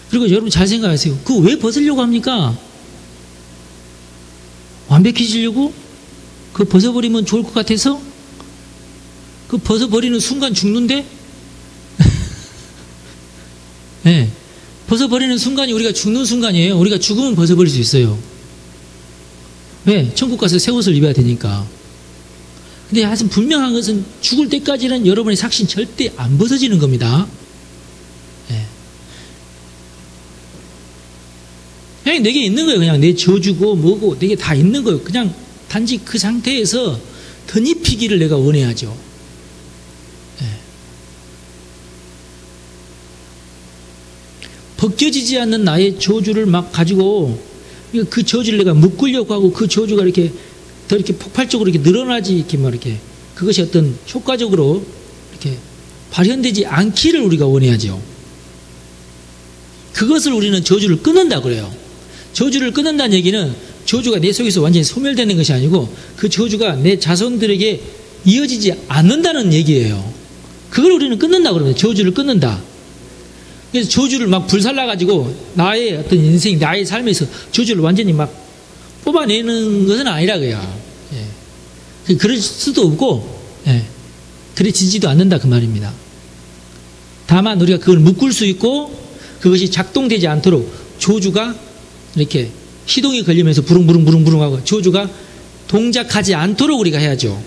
그리고 여러분 잘 생각하세요. 그거 왜 벗으려고 합니까? 완벽해지려고? 그거 벗어버리면 좋을 것 같아서? 그 벗어버리는 순간 죽는데? 네. 벗어버리는 순간이 우리가 죽는 순간이에요. 우리가 죽으면 벗어버릴 수 있어요. 왜? 천국 가서 새 옷을 입어야 되니까. 근데 하여튼 분명한 것은 죽을 때까지는 여러분의 삭신 절대 안 벗어지는 겁니다. 네. 그냥 내게 있는 거예요. 그냥 내 저주고 뭐고 내게 다 있는 거예요. 그냥 단지 그 상태에서 덧입히기를 내가 원해야죠. 네. 벗겨지지 않는 나의 저주를 막 가지고 그 저주를 내가 묶으려고 하고 그 저주가 이렇게 더 이렇게 폭발적으로 이렇게 늘어나지 이렇게 막 이렇게 그것이 어떤 효과적으로 이렇게 발현되지 않기를 우리가 원해야죠. 그것을 우리는 저주를 끊는다 그래요. 저주를 끊는다는 얘기는 저주가 내 속에서 완전히 소멸되는 것이 아니고 그 저주가 내 자손들에게 이어지지 않는다는 얘기예요. 그걸 우리는 끊는다 그러면 저주를 끊는다. 그래서 저주를 막 불살라가지고 나의 어떤 인생, 나의 삶에서 저주를 완전히 막 뽑아내는 것은 아니라고요. 예. 그럴 수도 없고, 예. 그래지지도 않는다 그 말입니다. 다만 우리가 그걸 묶을 수 있고 그것이 작동되지 않도록 저주가 이렇게 시동이 걸리면서 부릉부릉 하고 저주가 동작하지 않도록 우리가 해야죠.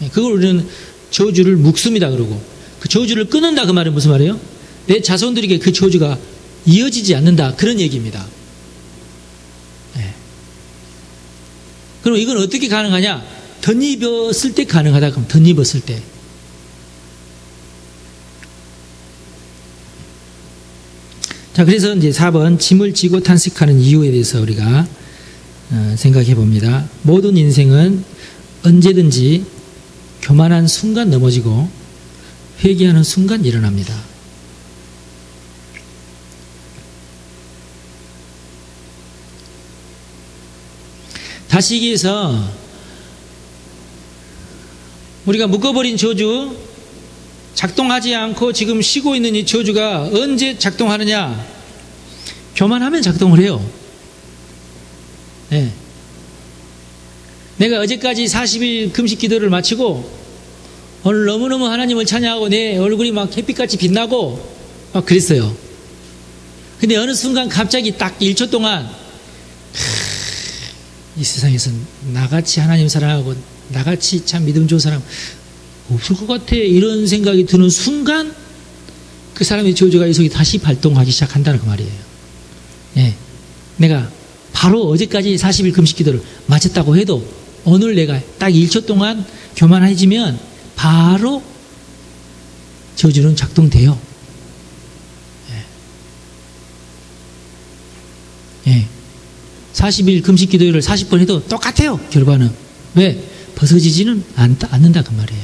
예. 그걸 우리는 저주를 묶습니다 그러고 그 저주를 끊는다 그 말은 무슨 말이에요? 내 자손들에게 그 저주가 이어지지 않는다 그런 얘기입니다. 네. 그럼 이건 어떻게 가능하냐? 덧입었을 때 가능하다. 그럼 덧입었을 때. 자, 그래서 이제 4번 짐을 지고 탄식하는 이유에 대해서 우리가 생각해 봅니다. 모든 인생은 언제든지 교만한 순간 넘어지고 회개하는 순간 일어납니다. 다시 얘기해서 우리가 묶어버린 저주, 작동하지 않고 지금 쉬고 있는 이 저주가 언제 작동하느냐? 교만하면 작동을 해요. 네. 내가 어제까지 40일 금식 기도를 마치고 오늘 너무너무 하나님을 찬양하고 내 얼굴이 막 햇빛같이 빛나고 막 그랬어요. 근데 어느 순간 갑자기 딱 1초 동안 이 세상에서 나같이 하나님 사랑하고 나같이 참 믿음 좋은 사람 없을 것 같아 이런 생각이 드는 순간 그 사람의 저주가 이 속에 다시 발동하기 시작한다는 그 말이에요. 예. 내가 바로 어제까지 40일 금식 기도를 마쳤다고 해도 오늘 내가 딱 1초 동안 교만해지면 바로 저주는 작동돼요. 예. 예. 40일 금식 기도를 40번 해도 똑같아요. 결과는. 왜? 벗어지지는 않는다 그 말이에요.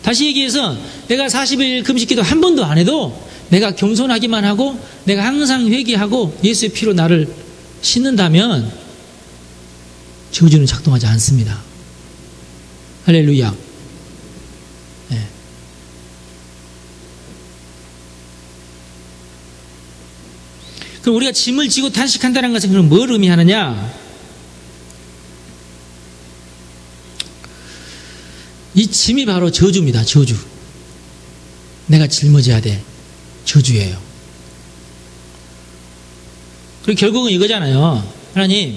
다시 얘기해서 내가 40일 금식 기도 한 번도 안 해도 내가 겸손하기만 하고 내가 항상 회개하고 예수의 피로 나를 씻는다면 저주는 작동하지 않습니다. 할렐루야. 네. 그럼 우리가 짐을 지고 탄식한다는 것은 그럼 뭘 의미하느냐? 이 짐이 바로 저주입니다. 저주. 내가 짊어져야 될 저주예요. 그리고 결국은 이거잖아요. 하나님,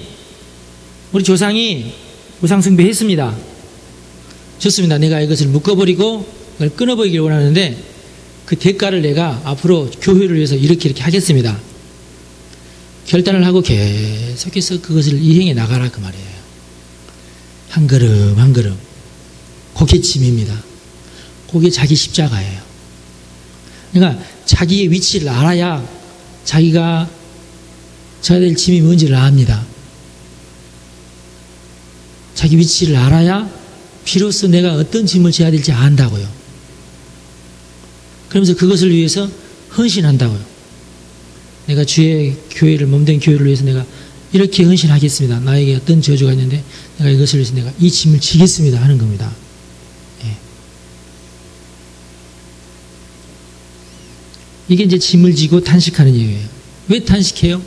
우리 조상이 우상 숭배했습니다. 좋습니다. 내가 이것을 묶어버리고 이걸 끊어버리기를 원하는데 그 대가를 내가 앞으로 교회를 위해서 이렇게 하겠습니다. 결단을 하고 계속해서 그것을 이행해 나가라 그 말이에요. 한 걸음 한 걸음. 그게 짐입니다. 그게 자기 십자가예요. 그러니까 자기의 위치를 알아야 자기가 져야 될 짐이 뭔지를 압니다. 자기 위치를 알아야 비로소 내가 어떤 짐을 져야 될지 안다고요. 그러면서 그것을 위해서 헌신한다고요. 내가 주의 교회를, 몸된 교회를 위해서 내가 이렇게 헌신하겠습니다. 나에게 어떤 저주가 있는데 내가 이것을 위해서 내가 이 짐을 지겠습니다 하는 겁니다. 예. 이게 이제 짐을 지고 탄식하는 이유예요. 왜 탄식해요?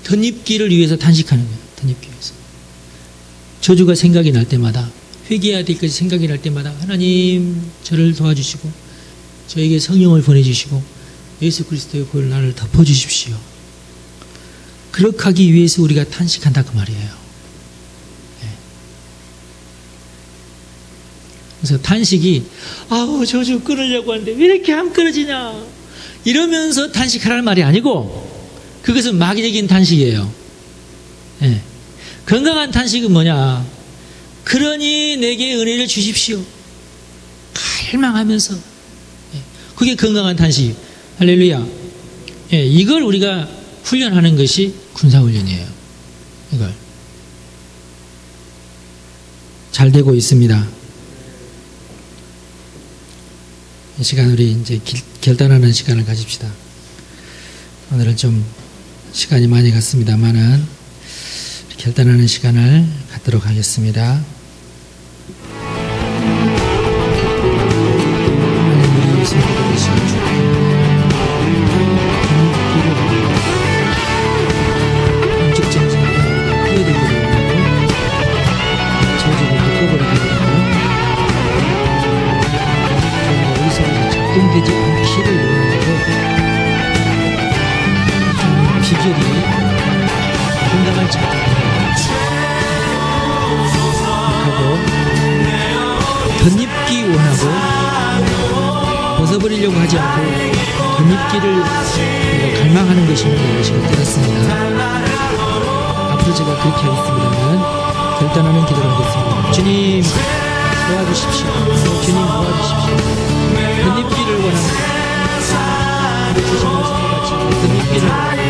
덧입기를 위해서 탄식하는 거예요. 덧입기 위해서. 저주가 생각이 날 때마다, 회개해야 될 것이 생각이 날 때마다 하나님 저를 도와주시고 저에게 성령을 보내주시고 예수 그리스도의 보혈 나를 덮어주십시오. 그렇게 하기 위해서 우리가 탄식한다 그 말이에요. 네. 그래서 탄식이 아우 저주 끊으려고 하는데 왜 이렇게 안 끊어지냐 이러면서 탄식하라는 말이 아니고 그것은 마귀적인 탄식이에요. 네. 건강한 탄식은 뭐냐? 그러니 내게 은혜를 주십시오. 갈망하면서. 네. 그게 건강한 탄식. 할렐루야. 네. 이걸 우리가 훈련하는 것이 군사훈련이에요. 이걸. 잘 되고 있습니다. 이 시간 우리 이제 결단하는 시간을 가집시다. 오늘은 좀 시간이 많이 갔습니다만은 결단하는 시간을 갖도록 하겠습니다. 하나님이 성도되시는 인격정신을 뛰어들기를 원하고 저주를 묶어버리기를 원하고 저희가 의사에서 작동되지 않기를 원하고 비결이 건강한 자극하고 덧입기 원하고 벗어버리려고 하지 않고 덧입기를 갈망하는 것입니다. 이것을 깨닫습니다. 앞으로 제가 그렇게 하겠습니다. 결단하는 기도를 하겠습니다. 주님 도와주십시오. 주님 도와주십시오. 덧입기를 원합니다. 주신 말씀과 같이 덧입기를 원합니다.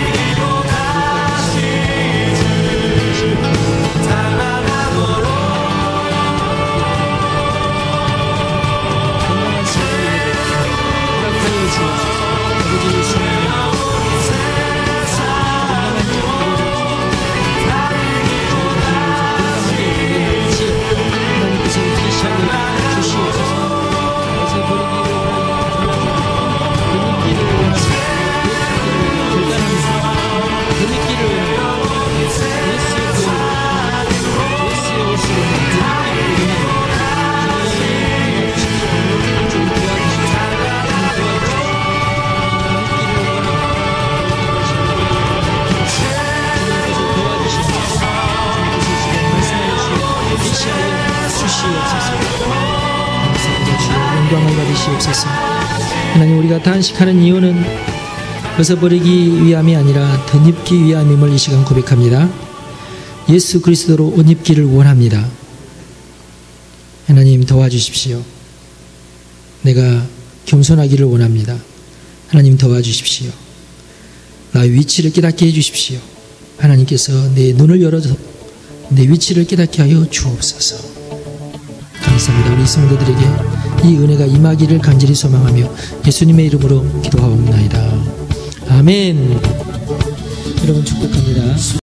영광을 받으시옵소서. 하나님, 우리가 탄식하는 이유는 벗어버리기 위함이 아니라 덧입기 위함임을 이 시간 고백합니다. 예수 그리스도로 옷 입기를 원합니다. 하나님 도와주십시오. 내가 겸손하기를 원합니다. 하나님 도와주십시오. 나의 위치를 깨닫게 해주십시오. 하나님께서 내 눈을 열어서 내 위치를 깨닫게 하여 주옵소서. 감사합니다. 우리 성도들에게 이 은혜가 임하기를 간절히 소망하며 예수님의 이름으로 기도하옵나이다. 아멘. 여러분 축복합니다.